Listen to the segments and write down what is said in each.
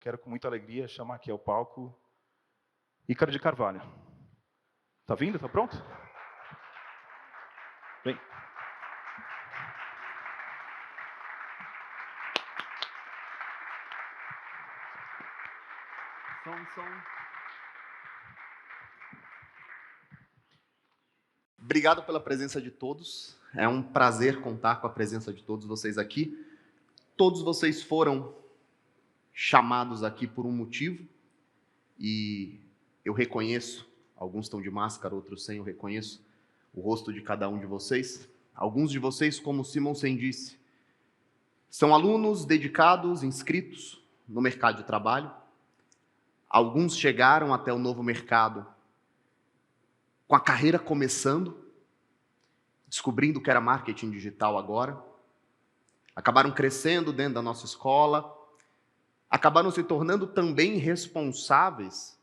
Quero com muita alegria chamar aqui ao palco Ícaro de Carvalho. Tá vindo? Tá pronto? Vem. Som. Obrigado pela presença de todos. É um prazer contar com a presença de todos vocês aqui. Todos vocês foram chamados aqui por um motivo e eu reconheço, alguns estão de máscara, outros sem, eu reconheço o rosto de cada um de vocês. Alguns de vocês, como Simonsen disse, são alunos dedicados, inscritos no mercado de trabalho. Alguns chegaram até o novo mercado com a carreira começando, descobrindo que era marketing digital agora. Acabaram crescendo dentro da nossa escola, acabaram se tornando também responsáveis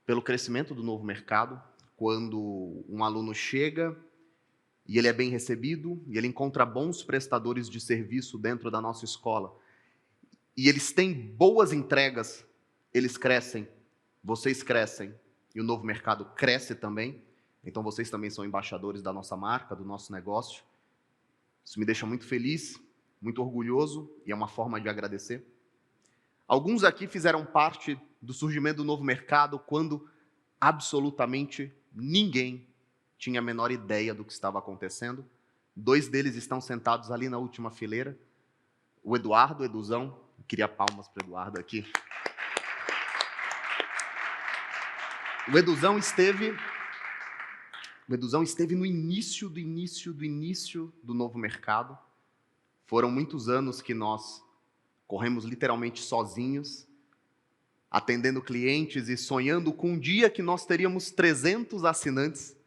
pelo crescimento do novo mercado. Quando um aluno chega e ele é bem recebido, e ele encontra bons prestadores de serviço dentro da nossa escola, e eles têm boas entregas, eles crescem, vocês crescem, e o novo mercado cresce também. Então vocês também são embaixadores da nossa marca, do nosso negócio. Isso me deixa muito feliz, muito orgulhoso, e é uma forma de agradecer. Alguns aqui fizeram parte do surgimento do novo mercado quando absolutamente ninguém tinha a menor ideia do que estava acontecendo. 2 deles estão sentados ali na última fileira. O Eduardo, o Eduzão, eu queria palmas para o Eduardo aqui. O Eduzão esteve no início do novo mercado. Foram muitos anos que nós corremos literalmente sozinhos, atendendo clientes e sonhando com um dia que nós teríamos 300 assinantes.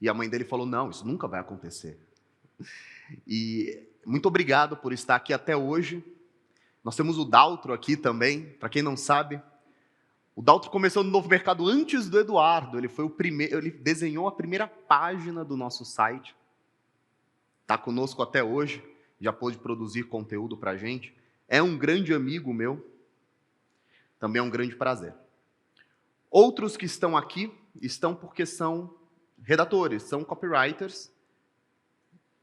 E a mãe dele falou, não, isso nunca vai acontecer. E muito obrigado por estar aqui até hoje. Nós temos o Daltro aqui também, para quem não sabe. O Daltro começou no novo mercado antes do Eduardo. Ele foi o primeiro, ele desenhou a primeira página do nosso site. Está conosco até hoje, já pôde produzir conteúdo para a gente. É um grande amigo meu. Também é um grande prazer. Outros que estão aqui estão porque são redatores, são copywriters,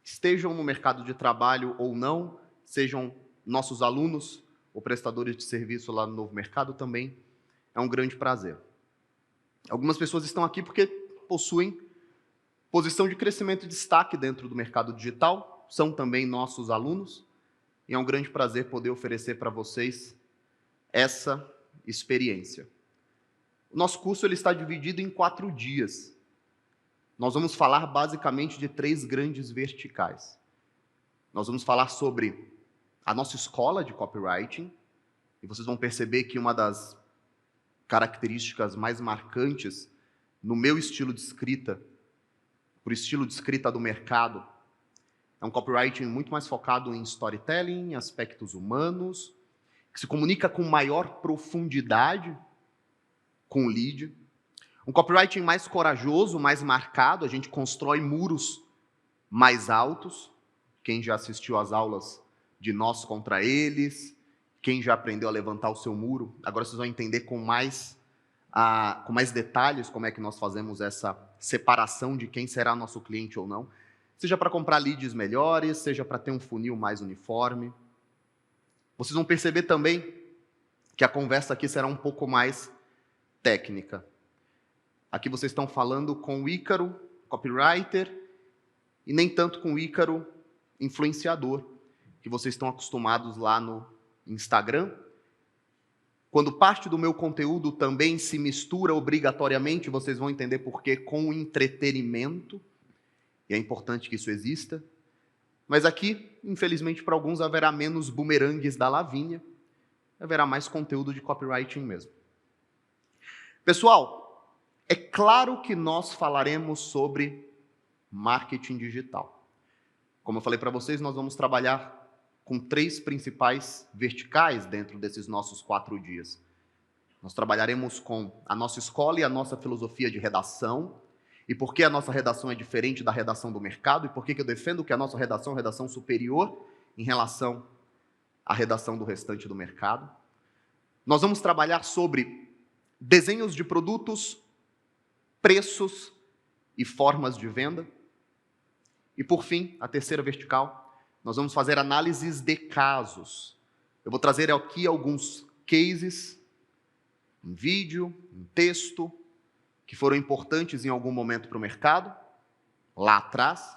estejam no mercado de trabalho ou não, sejam nossos alunos ou prestadores de serviço lá no novo mercado, também é um grande prazer. Algumas pessoas estão aqui porque possuem posição de crescimento e destaque dentro do mercado digital, são também nossos alunos, e é um grande prazer poder oferecer para vocês essa experiência. O nosso curso ele está dividido em 4 dias. Nós vamos falar basicamente de 3 grandes verticais. Nós vamos falar sobre a nossa escola de copywriting, e vocês vão perceber que uma das características mais marcantes no meu estilo de escrita, por estilo de escrita do mercado, é um copywriting muito mais focado em storytelling, em aspectos humanos, que se comunica com maior profundidade com o lead. Um copywriting mais corajoso, mais marcado, a gente constrói muros mais altos. Quem já assistiu às aulas de nós contra eles, quem já aprendeu a levantar o seu muro, agora vocês vão entender com mais detalhes como é que nós fazemos essa separação de quem será nosso cliente ou não. Seja para comprar leads melhores, seja para ter um funil mais uniforme. Vocês vão perceber também que a conversa aqui será um pouco mais técnica. Aqui vocês estão falando com o Ícaro, copywriter, e nem tanto com o Ícaro, influenciador, que vocês estão acostumados lá no Instagram. Quando parte do meu conteúdo também se mistura obrigatoriamente, vocês vão entender por quê, com o entretenimento, e é importante que isso exista. Mas aqui, infelizmente, para alguns haverá menos bumerangues da Lavínia, haverá mais conteúdo de copywriting mesmo. Pessoal, é claro que nós falaremos sobre marketing digital. Como eu falei para vocês, nós vamos trabalhar com 3 principais verticais dentro desses nossos 4 dias. Nós trabalharemos com a nossa escola e a nossa filosofia de redação, e por que a nossa redação é diferente da redação do mercado, e por que eu defendo que a nossa redação é uma redação superior em relação à redação do restante do mercado. Nós vamos trabalhar sobre desenhos de produtos, preços e formas de venda. E por fim, a terceira vertical, nós vamos fazer análises de casos. Eu vou trazer aqui alguns cases, em vídeo, em texto, que foram importantes em algum momento para o mercado, lá atrás.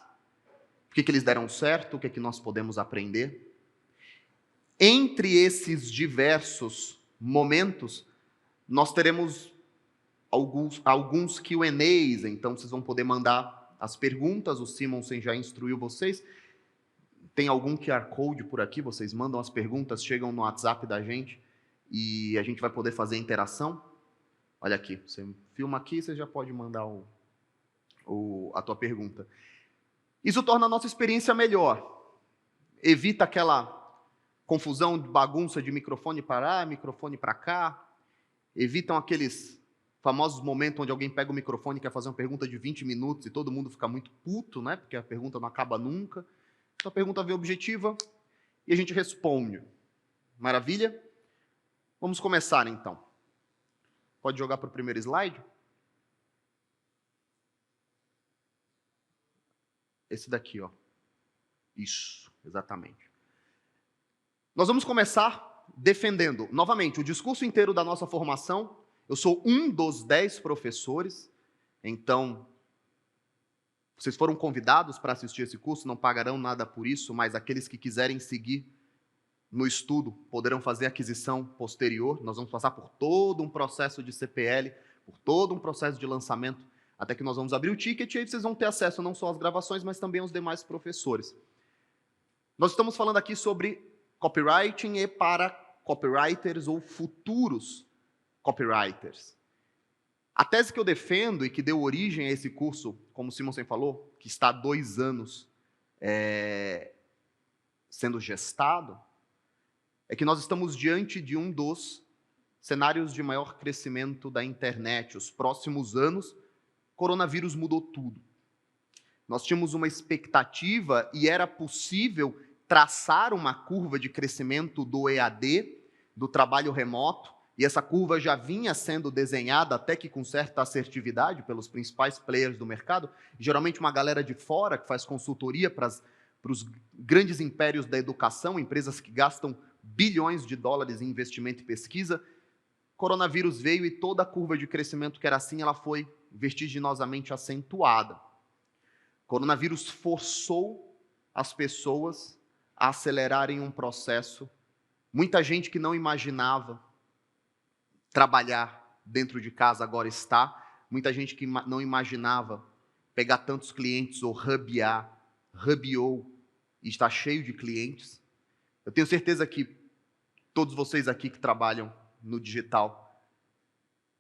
Por que eles deram certo? O que é que nós podemos aprender? Entre esses diversos momentos, nós teremos alguns Q&As, então vocês vão poder mandar as perguntas, o Simonsen já instruiu vocês. Tem algum QR Code por aqui, vocês mandam as perguntas, chegam no WhatsApp da gente e a gente vai poder fazer interação. Olha aqui, você filma aqui, você já pode mandar a tua pergunta. Isso torna a nossa experiência melhor. Evita aquela confusão, bagunça de microfone para lá, microfone para cá. Evitam aqueles famosos momentos onde alguém pega o microfone e quer fazer uma pergunta de 20 minutos e todo mundo fica muito puto, né? Porque a pergunta não acaba nunca. Então a pergunta vem objetiva e a gente responde. Maravilha? Vamos começar então. Pode jogar para o primeiro slide? Esse daqui, ó. Isso, exatamente. Nós vamos começar defendendo, novamente, o discurso inteiro da nossa formação. Eu sou um dos 10 professores, então, vocês foram convidados para assistir esse curso, não pagarão nada por isso, mas aqueles que quiserem seguir no estudo poderão fazer aquisição posterior. Nós vamos passar por todo um processo de CPL, por todo um processo de lançamento, até que nós vamos abrir o ticket e aí vocês vão ter acesso não só às gravações, mas também aos demais professores. Nós estamos falando aqui sobre copywriting e para copywriters ou futuros copywriters. A tese que eu defendo e que deu origem a esse curso, como o Simonsen falou, que está há 2 anos sendo gestado, é que nós estamos diante de um dos cenários de maior crescimento da internet. Os próximos anos, coronavírus mudou tudo. Nós tínhamos uma expectativa e era possível traçar uma curva de crescimento do EAD, do trabalho remoto, e essa curva já vinha sendo desenhada até que com certa assertividade pelos principais players do mercado, geralmente uma galera de fora que faz consultoria para os grandes impérios da educação, empresas que gastam bilhões de dólares em investimento e pesquisa. Coronavírus veio e toda a curva de crescimento que era assim, ela foi vertiginosamente acentuada. Coronavírus forçou as pessoas a acelerarem um processo. Muita gente que não imaginava trabalhar dentro de casa agora está. Muita gente que não imaginava pegar tantos clientes ou hubeou e está cheio de clientes. Eu tenho certeza que todos vocês aqui que trabalham no digital,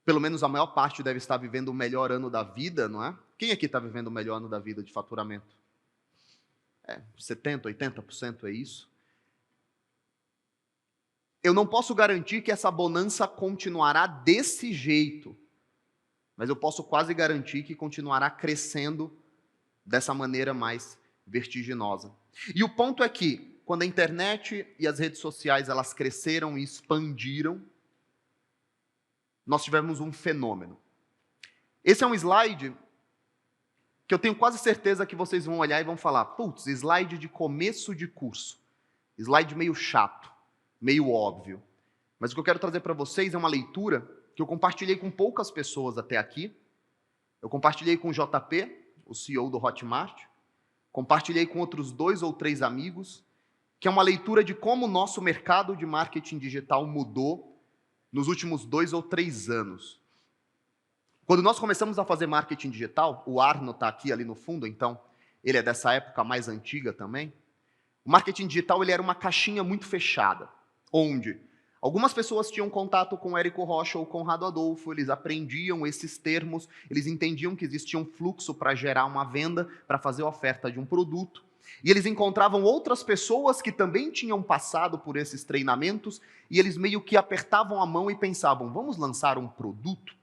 pelo menos a maior parte deve estar vivendo o melhor ano da vida, não é? Quem aqui está vivendo o melhor ano da vida de faturamento? 70%, 80% é isso. Eu não posso garantir que essa bonança continuará desse jeito, mas eu posso quase garantir que continuará crescendo dessa maneira mais vertiginosa. E o ponto é que, quando a internet e as redes sociais elas cresceram e expandiram, nós tivemos um fenômeno. Esse é um slide que eu tenho quase certeza que vocês vão olhar e vão falar, putz, slide de começo de curso, slide meio chato, meio óbvio. Mas o que eu quero trazer para vocês é uma leitura que eu compartilhei com poucas pessoas até aqui. Eu compartilhei com o JP, o CEO do Hotmart, compartilhei com outros 2 ou 3 amigos, que é uma leitura de como o nosso mercado de marketing digital mudou nos últimos 2 ou 3 anos. Quando nós começamos a fazer marketing digital, o Arno está aqui ali no fundo, então ele é dessa época mais antiga também. O marketing digital ele era uma caixinha muito fechada, onde algumas pessoas tinham contato com Érico Rocha ou Conrado Adolfo, eles aprendiam esses termos, eles entendiam que existia um fluxo para gerar uma venda, para fazer a oferta de um produto, e eles encontravam outras pessoas que também tinham passado por esses treinamentos, e eles meio que apertavam a mão e pensavam, vamos lançar um produto?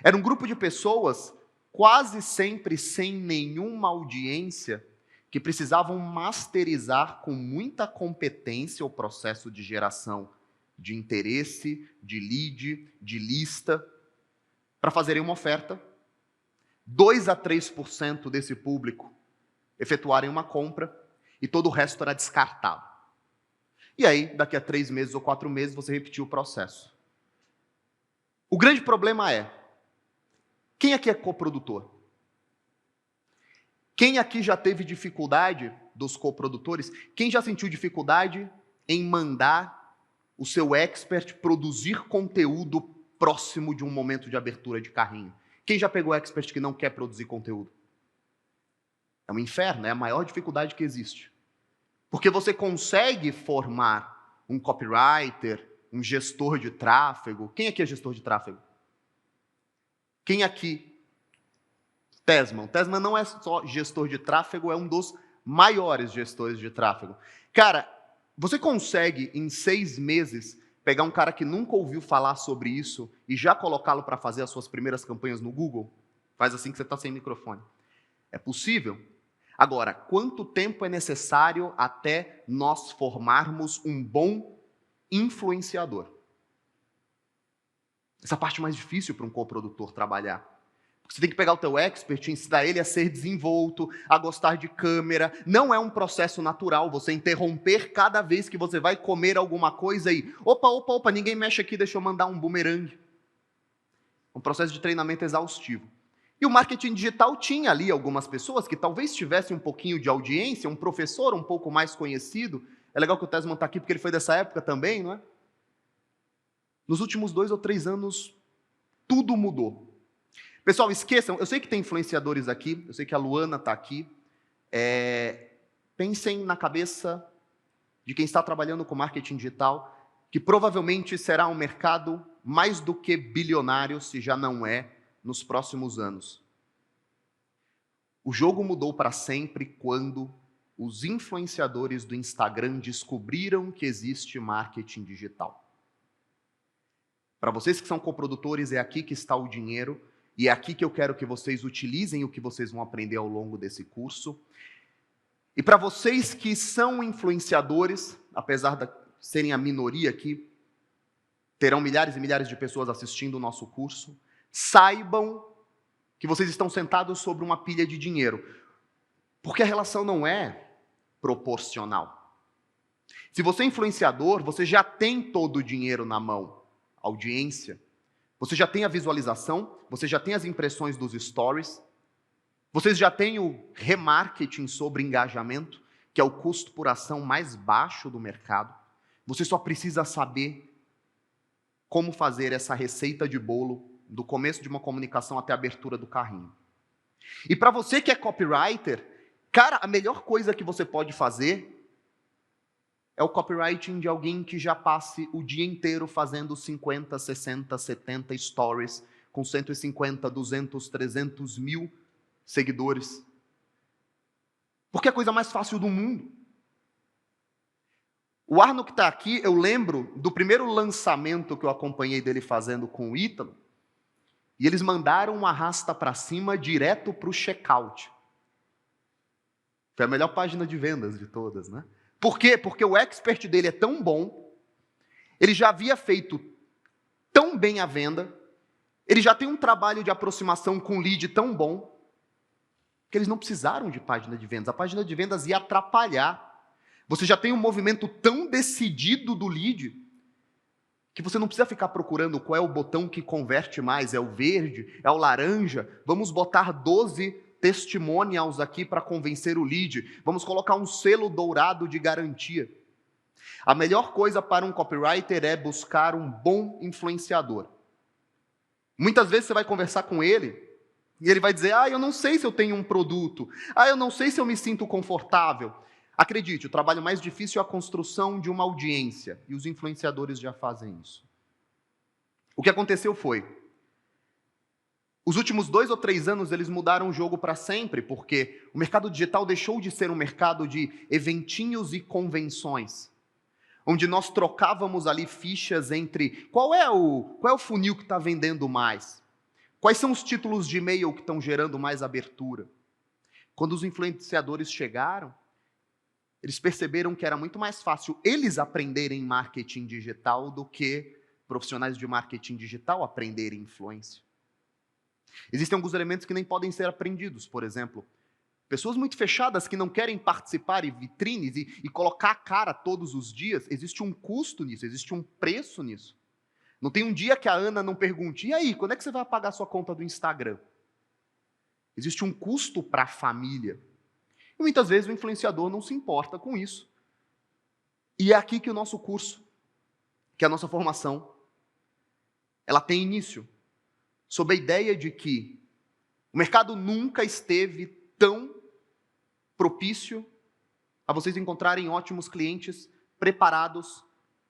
Era um grupo de pessoas, quase sempre sem nenhuma audiência, que precisavam masterizar com muita competência o processo de geração de interesse, de lead, de lista, para fazerem uma oferta, 2 a 3% desse público efetuarem uma compra e todo o resto era descartado. E aí, daqui a 3 meses ou 4 meses, você repetiu o processo. O grande problema é, quem aqui é coprodutor? Quem aqui já teve dificuldade dos coprodutores? Quem já sentiu dificuldade em mandar o seu expert produzir conteúdo próximo de um momento de abertura de carrinho? Quem já pegou expert que não quer produzir conteúdo? É um inferno, é a maior dificuldade que existe. Porque você consegue formar um copywriter, um gestor de tráfego. Quem aqui é gestor de tráfego? Quem aqui? Tesman. Tesman não é só gestor de tráfego, é um dos maiores gestores de tráfego. Cara, você consegue em 6 meses pegar um cara que nunca ouviu falar sobre isso e já colocá-lo para fazer as suas primeiras campanhas no Google? Faz assim que você está sem microfone. É possível? Agora, quanto tempo é necessário até nós formarmos um bom influenciador? Essa é a parte mais difícil para um coprodutor trabalhar. Você tem que pegar o teu expert e ensinar ele a ser desenvolto, a gostar de câmera. Não é um processo natural você interromper cada vez que você vai comer alguma coisa e opa, ninguém mexe aqui, deixa eu mandar um bumerangue. Um processo de treinamento exaustivo. E o marketing digital tinha ali algumas pessoas que talvez tivessem um pouquinho de audiência, um professor um pouco mais conhecido. É legal que o Tesman está aqui porque ele foi dessa época também, não é? Nos últimos 2 ou 3 anos, tudo mudou. Pessoal, esqueçam, eu sei que tem influenciadores aqui, eu sei que a Luana está aqui. Pensem na cabeça de quem está trabalhando com marketing digital, que provavelmente será um mercado mais do que bilionário, se já não é, nos próximos anos. O jogo mudou para sempre quando os influenciadores do Instagram descobriram que existe marketing digital. Para vocês que são coprodutores, é aqui que está o dinheiro. E é aqui que eu quero que vocês utilizem o que vocês vão aprender ao longo desse curso. E para vocês que são influenciadores, apesar de serem a minoria aqui, terão milhares e milhares de pessoas assistindo o nosso curso, saibam que vocês estão sentados sobre uma pilha de dinheiro. Porque a relação não é proporcional. Se você é influenciador, você já tem todo o dinheiro na mão. Audiência. Você já tem a visualização, você já tem as impressões dos stories, vocês já têm o remarketing sobre engajamento, que é o custo por ação mais baixo do mercado. Você só precisa saber como fazer essa receita de bolo do começo de uma comunicação até a abertura do carrinho. E para você que é copywriter, cara, a melhor coisa que você pode fazer é o copywriting de alguém que já passe o dia inteiro fazendo 50, 60, 70 stories com 150, 200, 300 mil seguidores. Porque é a coisa mais fácil do mundo. O Arno que está aqui, eu lembro do primeiro lançamento que eu acompanhei dele fazendo com o Ítalo, e eles mandaram um arrasta para cima direto para o checkout. Foi a melhor página de vendas de todas, né? Por quê? Porque o expert dele é tão bom, ele já havia feito tão bem a venda, ele já tem um trabalho de aproximação com lead tão bom, que eles não precisaram de página de vendas. A página de vendas ia atrapalhar. Você já tem um movimento tão decidido do lead, que você não precisa ficar procurando qual é o botão que converte mais, é o verde, é o laranja, vamos botar 12 testimonials aqui para convencer o lead. Vamos colocar um selo dourado de garantia. A melhor coisa para um copywriter é buscar um bom influenciador. Muitas vezes você vai conversar com ele e ele vai dizer, eu não sei se eu tenho um produto, eu não sei se eu me sinto confortável. Acredite, o trabalho mais difícil é a construção de uma audiência e os influenciadores já fazem isso. O que aconteceu foi, os últimos 2 ou 3 anos eles mudaram o jogo para sempre, porque o mercado digital deixou de ser um mercado de eventinhos e convenções, onde nós trocávamos ali fichas entre qual é o funil que está vendendo mais, quais são os títulos de e-mail que estão gerando mais abertura. Quando os influenciadores chegaram, Eles perceberam que era muito mais fácil eles aprenderem marketing digital do que profissionais de marketing digital aprenderem influência. Existem alguns elementos que nem podem ser aprendidos, por exemplo, pessoas muito fechadas que não querem participar em vitrines e colocar a cara todos os dias, existe um custo nisso, existe um preço nisso. Não tem um dia que a Ana não pergunte, e aí, quando é que você vai pagar sua conta do Instagram? Existe um custo para a família. E muitas vezes o influenciador não se importa com isso. E é aqui que o nosso curso, que a nossa formação, ela tem início, sob a ideia de que o mercado nunca esteve tão propício a vocês encontrarem ótimos clientes preparados,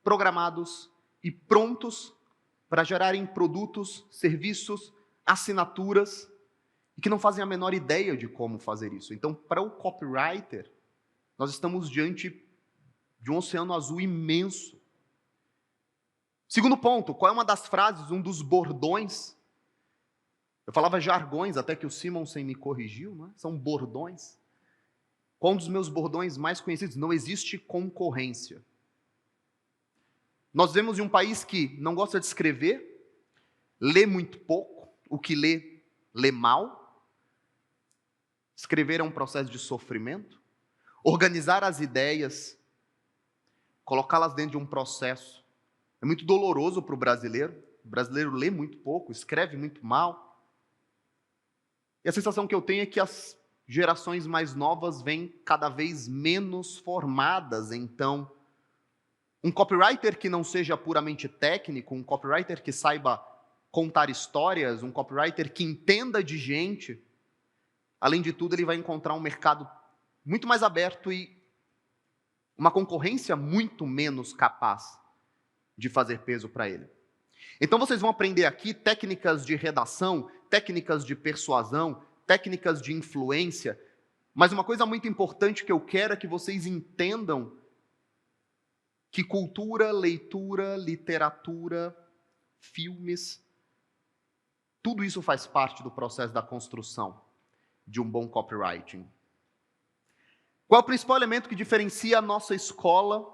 programados e prontos para gerarem produtos, serviços, assinaturas, e que não fazem a menor ideia de como fazer isso. Então, para o copywriter, nós estamos diante de um oceano azul imenso. Segundo ponto, qual é uma das frases, um dos bordões? Eu falava jargões, até que o Simonsen me corrigiu, não é? São bordões. Qual um dos meus bordões mais conhecidos? Não existe concorrência. Nós vivemos em um país que não gosta de escrever, lê muito pouco, o que lê, lê mal. Escrever é um processo de sofrimento. Organizar as ideias, colocá-las dentro de um processo, é muito doloroso para o brasileiro. O brasileiro lê muito pouco, escreve muito mal. E a sensação que eu tenho é que as gerações mais novas vêm cada vez menos formadas. Então, um copywriter que não seja puramente técnico, um copywriter que saiba contar histórias, um copywriter que entenda de gente, além de tudo, ele vai encontrar um mercado muito mais aberto e uma concorrência muito menos capaz de fazer peso para ele. Então vocês vão aprender aqui técnicas de redação, técnicas de persuasão, técnicas de influência, mas uma coisa muito importante que eu quero é que vocês entendam que cultura, leitura, literatura, filmes, tudo isso faz parte do processo da construção de um bom copywriting. Qual é o principal elemento que diferencia a nossa escola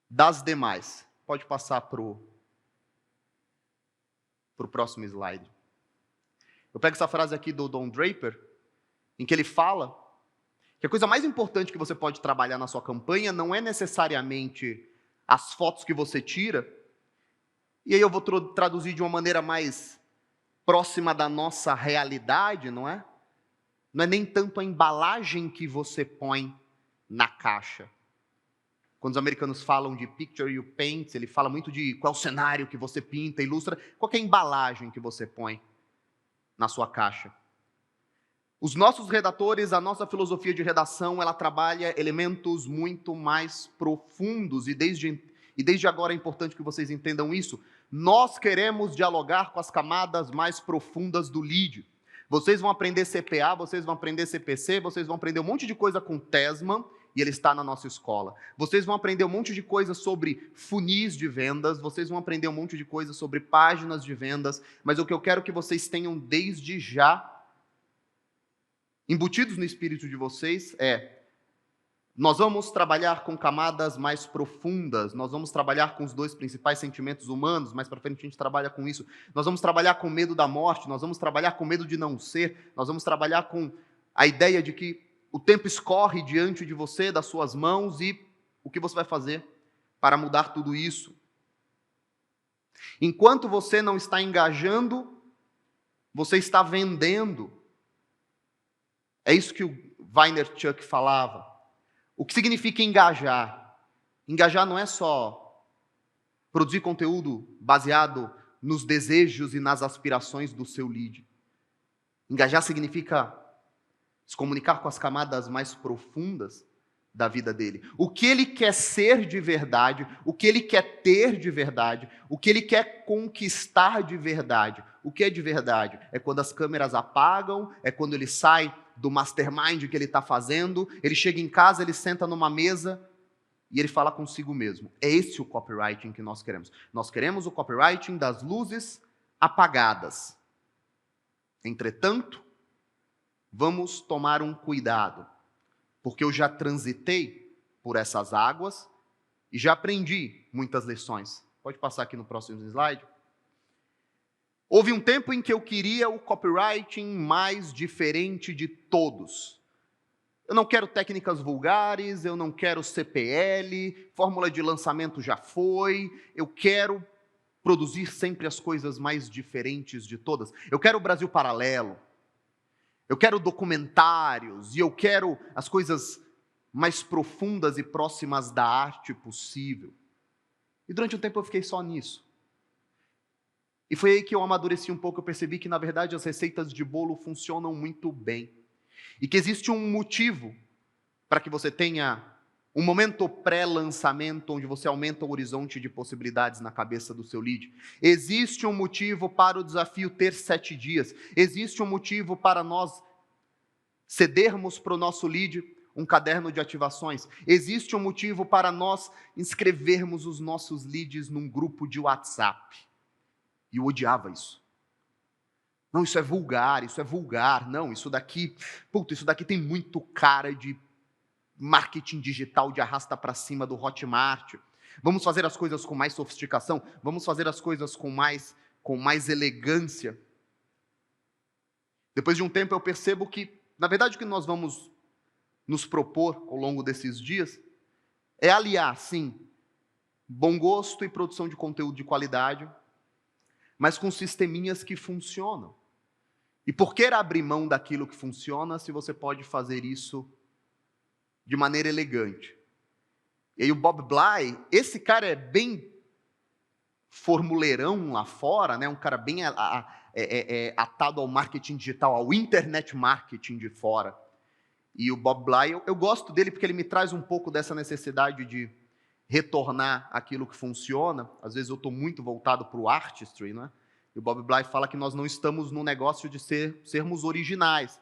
das demais? Pode passar para o próximo slide. Eu pego essa frase aqui do Don Draper, em que ele fala que a coisa mais importante que você pode trabalhar na sua campanha não é necessariamente as fotos que você tira, e aí eu vou traduzir de uma maneira mais próxima da nossa realidade, não é? Não é nem tanto a embalagem que você põe na caixa. Quando os americanos falam de picture you paint, ele fala muito de qual é o cenário que você pinta, ilustra, qual é a embalagem que você põe na sua caixa. Os nossos redatores, a nossa filosofia de redação, ela trabalha elementos muito mais profundos, e desde agora é importante que vocês entendam isso. Nós queremos dialogar com as camadas mais profundas do lead. Vocês vão aprender CPA, vocês vão aprender CPC, vocês vão aprender um monte de coisa com Tesman, e ele está na nossa escola. Vocês vão aprender um monte de coisa sobre funis de vendas, vocês vão aprender um monte de coisa sobre páginas de vendas, mas o que eu quero que vocês tenham desde já, embutidos no espírito de vocês, nós vamos trabalhar com camadas mais profundas, nós vamos trabalhar com os dois principais sentimentos humanos, mais para frente a gente trabalha com isso, nós vamos trabalhar com medo da morte, nós vamos trabalhar com medo de não ser, nós vamos trabalhar com a ideia de que o tempo escorre diante de você, das suas mãos, e o que você vai fazer para mudar tudo isso? Enquanto você não está engajando, você está vendendo. É isso que o Vaynerchuk falava. O que significa engajar? Engajar não é só produzir conteúdo baseado nos desejos e nas aspirações do seu lead. Engajar significa se comunicar com as camadas mais profundas da vida dele. O que ele quer ser de verdade, o que ele quer ter de verdade, o que ele quer conquistar de verdade. O que é de verdade? É quando as câmeras apagam, é quando ele sai do mastermind que ele está fazendo, ele chega em casa, ele senta numa mesa e ele fala consigo mesmo. É esse o copywriting que nós queremos. Nós queremos o copywriting das luzes apagadas. Entretanto, vamos tomar um cuidado. porque eu já transitei por essas águas e já aprendi muitas lições. Pode passar aqui no próximo slide. Houve um tempo em que eu queria o copywriting mais diferente de todos. Eu não quero técnicas vulgares, eu não quero CPL, fórmula de lançamento já foi, eu quero produzir sempre as coisas mais diferentes de todas. Eu quero o Brasil Paralelo, eu quero documentários, e eu quero as coisas mais profundas e próximas da arte possível. E durante um tempo eu fiquei só nisso. E foi aí que eu amadureci um pouco, eu percebi que, na verdade, as receitas de bolo funcionam muito bem. E que existe um motivo para que você tenha um momento pré-lançamento, onde você aumenta o horizonte de possibilidades na cabeça do seu lead. Existe um motivo para o desafio ter 7 dias. Existe um motivo para nós cedermos para o nosso lead um caderno de ativações. Existe um motivo para nós inscrevermos os nossos leads num grupo de WhatsApp. E eu odiava isso. Não, isso é vulgar. Não, isso daqui tem muito cara de marketing digital de arrasta para cima do Hotmart. Vamos fazer as coisas com mais sofisticação, vamos fazer as coisas com mais elegância. Depois de um tempo eu percebo que, na verdade, o que nós vamos nos propor ao longo desses dias é aliar, sim, bom gosto e produção de conteúdo de qualidade, mas com sisteminhas que funcionam. E por que abrir mão daquilo que funciona se você pode fazer isso de maneira elegante? E aí o Bob Bly, esse cara é bem formuleirão lá fora, né? Um cara bem atado ao marketing digital, ao internet marketing de fora. E o Bob Bly, eu gosto dele porque ele me traz um pouco dessa necessidade de retornar aquilo que funciona. Às vezes eu estou muito voltado para o artistry, né? E o Bob Bly fala que nós não estamos no negócio de sermos originais.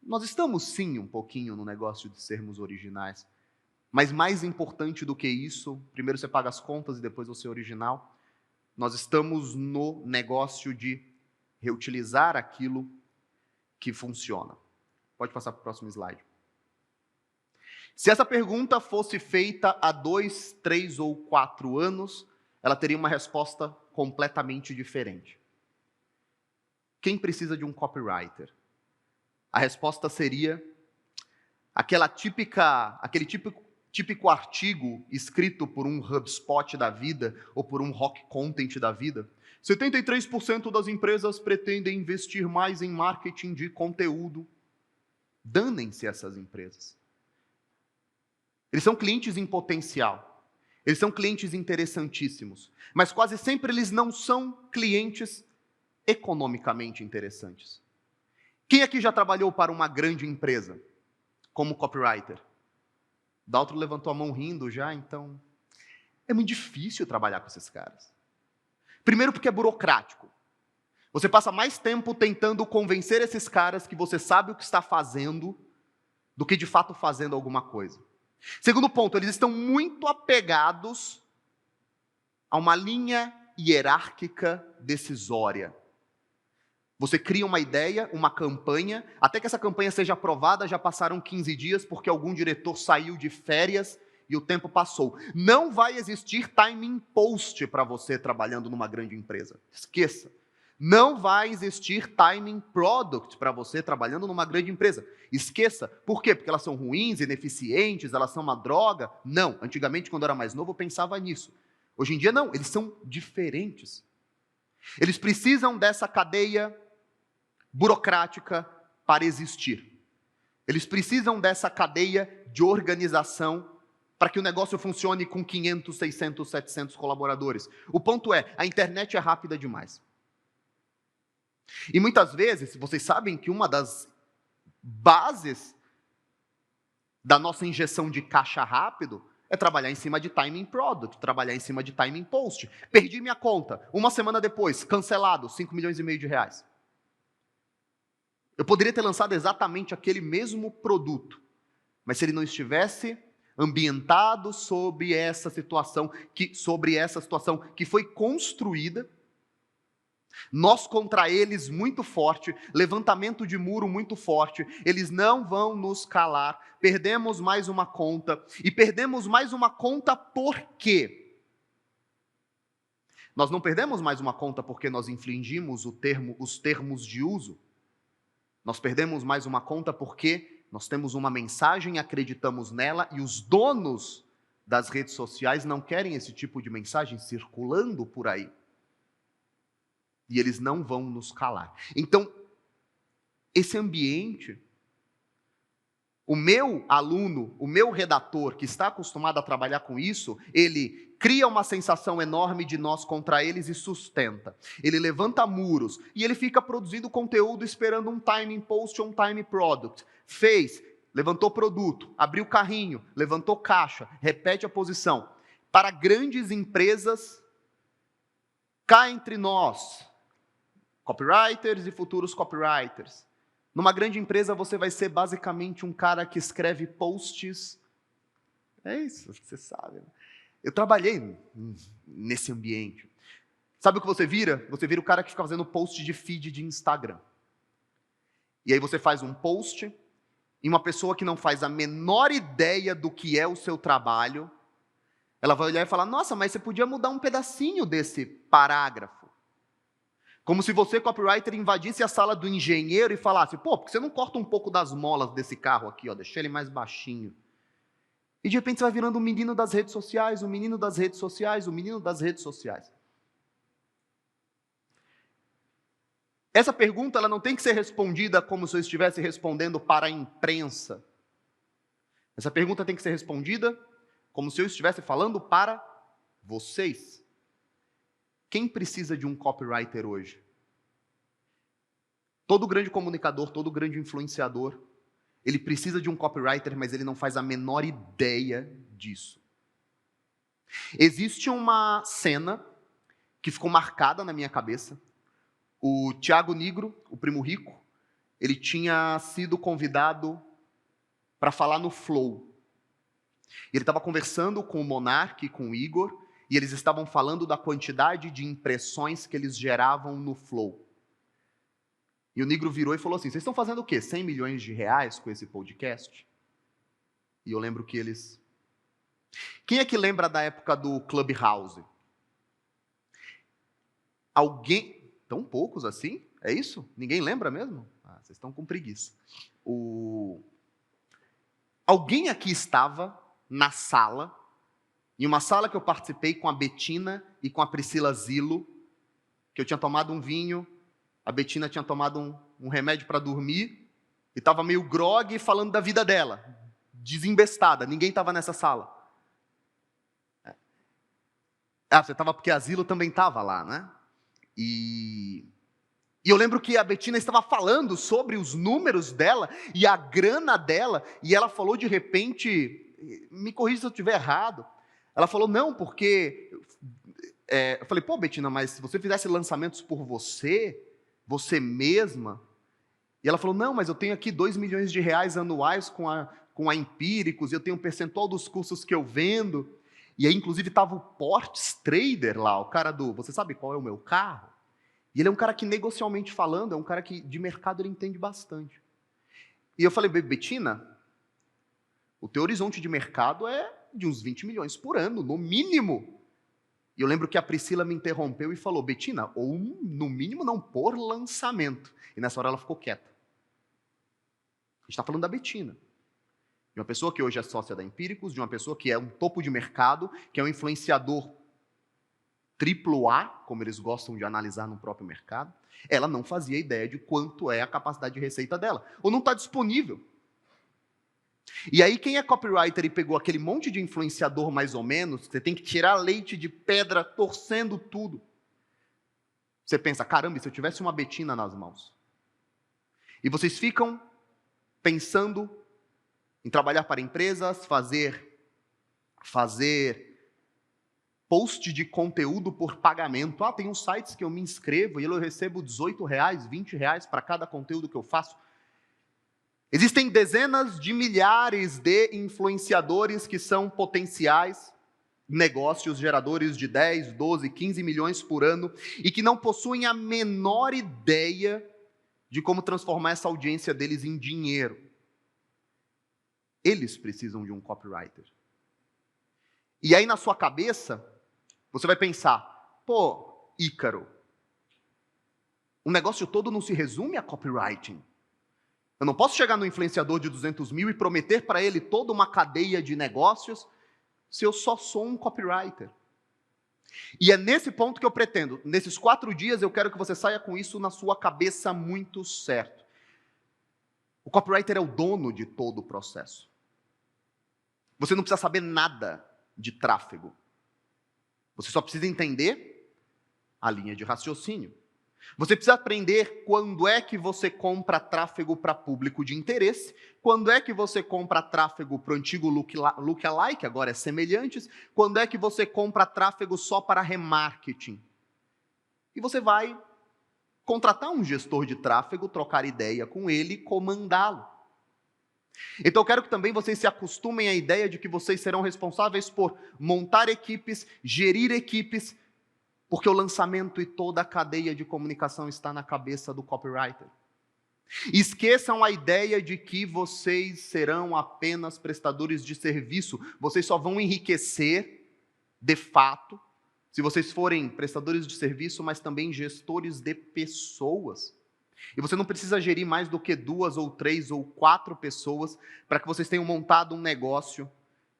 Nós estamos sim um pouquinho no negócio de sermos originais. Mas mais importante do que isso, primeiro você paga as contas e depois você é original, nós estamos no negócio de reutilizar aquilo que funciona. Pode passar para o próximo slide. Se essa pergunta fosse feita há 2, 3 ou 4 anos, ela teria uma resposta completamente diferente. Quem precisa de um copywriter? A resposta seria aquele típico artigo escrito por um HubSpot da vida ou por um Rock Content da vida. 73% das empresas pretendem investir mais em marketing de conteúdo. Danem-se essas empresas. Eles são clientes em potencial. Eles são clientes interessantíssimos. Mas quase sempre eles não são clientes economicamente interessantes. Quem aqui já trabalhou para uma grande empresa como copywriter? Daltro levantou a mão rindo já, então é muito difícil trabalhar com esses caras. Primeiro porque é burocrático. Você passa mais tempo tentando convencer esses caras que você sabe o que está fazendo do que de fato fazendo alguma coisa. Segundo ponto, eles estão muito apegados a uma linha hierárquica decisória. Você cria uma ideia, uma campanha, até que essa campanha seja aprovada, já passaram 15 dias, porque algum diretor saiu de férias e o tempo passou. Não vai existir timing post para você trabalhando numa grande empresa. Esqueça. Não vai existir timing product para você trabalhando numa grande empresa. Esqueça. Por quê? Porque elas são ruins, ineficientes, elas são uma droga? Não. Antigamente, quando eu era mais novo, eu pensava nisso. Hoje em dia, não. Eles são diferentes. Eles precisam dessa cadeia burocrática para existir. Eles precisam dessa cadeia de organização para que o negócio funcione com 500, 600, 700 colaboradores. O ponto é, a internet é rápida demais. E muitas vezes, vocês sabem que uma das bases da nossa injeção de caixa rápido é trabalhar em cima de timing product, trabalhar em cima de timing post. Perdi minha conta, uma semana depois, cancelado, 5 milhões e meio de reais. Eu poderia ter lançado exatamente aquele mesmo produto, mas se ele não estivesse ambientado sobre essa situação que foi construída Nós contra eles muito forte, levantamento de muro muito forte, eles não vão nos calar, perdemos mais uma conta, e perdemos mais uma conta por quê? Nós não perdemos mais uma conta porque nós infringimos os termos de uso, nós perdemos mais uma conta porque nós temos uma mensagem, acreditamos nela, e os donos das redes sociais não querem esse tipo de mensagem circulando por aí. E eles não vão nos calar. Então, esse ambiente, o meu aluno, o meu redator, que está acostumado a trabalhar com isso, ele cria uma sensação enorme de nós contra eles e sustenta. Ele levanta muros e ele fica produzindo conteúdo esperando um time post ou um time product. Fez, levantou produto, abriu carrinho, levantou caixa, repete a posição. Para grandes empresas, cá entre nós, copywriters e futuros copywriters. Numa grande empresa você vai ser basicamente um cara que escreve posts. É isso, você sabe. Né? Eu trabalhei nesse ambiente. Sabe o que você vira? Você vira o cara que fica fazendo post de feed de Instagram. E aí você faz um post e uma pessoa que não faz a menor ideia do que é o seu trabalho, ela vai olhar e falar, nossa, mas você podia mudar um pedacinho desse parágrafo. Como se você, copywriter, invadisse a sala do engenheiro e falasse, pô, por que você não corta um pouco das molas desse carro aqui, ó, deixa ele mais baixinho. E de repente você vai virando o menino das redes sociais, o menino das redes sociais, o menino das redes sociais. Essa pergunta ela não tem que ser respondida como se eu estivesse respondendo para a imprensa. Essa pergunta tem que ser respondida como se eu estivesse falando para vocês. Quem precisa de um copywriter hoje? Todo grande comunicador, todo grande influenciador, ele precisa de um copywriter, mas ele não faz a menor ideia disso. Existe uma cena que ficou marcada na minha cabeça. O Thiago Nigro, o Primo Rico, ele tinha sido convidado para falar no Flow. Ele estava conversando com o Monark e com o Igor, e eles estavam falando da quantidade de impressões que eles geravam no Flow. E o Nigro virou e falou assim, vocês estão fazendo o quê? 100 milhões de reais com esse podcast? E eu lembro que eles... Quem é que lembra da época do Clubhouse? Alguém... Tão poucos assim? É isso? Ninguém lembra mesmo? Ah, vocês estão com preguiça. Alguém aqui estava na sala, em uma sala que eu participei com a Betina e com a Priscila Zilo, que eu tinha tomado um vinho, a Betina tinha tomado um remédio para dormir, e estava meio grogue falando da vida dela, desembestada, ninguém estava nessa sala. Ah, você estava porque a Zilo também estava lá, né? E eu lembro que a Betina estava falando sobre os números dela e a grana dela, e ela falou de repente, me corrija se eu estiver errado, ela falou, não, porque... eu falei, pô, Betina, mas se você fizesse lançamentos por você mesma... E ela falou, não, mas eu tenho aqui 2 milhões de reais anuais com a Empíricos, e eu tenho um percentual dos cursos que eu vendo... E aí, inclusive, estava o Portes Trader lá, o cara do... Você sabe qual é o meu carro? E ele é um cara que, negocialmente falando, é um cara que, de mercado, ele entende bastante. E eu falei, Betina, o teu horizonte de mercado é de uns 20 milhões por ano, no mínimo. E eu lembro que a Priscila me interrompeu e falou, Betina, ou no mínimo não por lançamento. E nessa hora ela ficou quieta. A gente está falando da Betina. De uma pessoa que hoje é sócia da Empíricos, de uma pessoa que é um topo de mercado, que é um influenciador AAA, como eles gostam de analisar no próprio mercado, ela não fazia ideia de quanto é a capacidade de receita dela, ou não está disponível. E aí quem é copywriter e pegou aquele monte de influenciador mais ou menos, que você tem que tirar leite de pedra, torcendo tudo, você pensa, caramba, e se eu tivesse uma Betina nas mãos? E vocês ficam pensando em trabalhar para empresas, fazer post de conteúdo por pagamento. Ah, tem uns sites que eu me inscrevo e eu recebo R$18, R$20 para cada conteúdo que eu faço. Existem dezenas de milhares de influenciadores que são potenciais negócios geradores de 10, 12, 15 milhões por ano e que não possuem a menor ideia de como transformar essa audiência deles em dinheiro. Eles precisam de um copywriter. E aí na sua cabeça, você vai pensar, pô, Ícaro, o negócio todo não se resume a copywriting. Eu não posso chegar no influenciador de 200 mil e prometer para ele toda uma cadeia de negócios se eu só sou um copywriter. E é nesse ponto que eu pretendo, nesses 4 dias, eu quero que você saia com isso na sua cabeça muito certo. O copywriter é o dono de todo o processo. Você não precisa saber nada de tráfego. Você só precisa entender a linha de raciocínio. Você precisa aprender quando é que você compra tráfego para público de interesse, quando é que você compra tráfego para o antigo lookalike, agora é semelhantes, quando é que você compra tráfego só para remarketing. E você vai contratar um gestor de tráfego, trocar ideia com ele e comandá-lo. Então eu quero que também vocês se acostumem à ideia de que vocês serão responsáveis por montar equipes, gerir equipes, porque o lançamento e toda a cadeia de comunicação está na cabeça do copywriter. Esqueçam a ideia de que vocês serão apenas prestadores de serviço. Vocês só vão enriquecer, de fato, se vocês forem prestadores de serviço, mas também gestores de pessoas. E você não precisa gerir mais do que 2 ou 3 ou 4 pessoas para que vocês tenham montado um negócio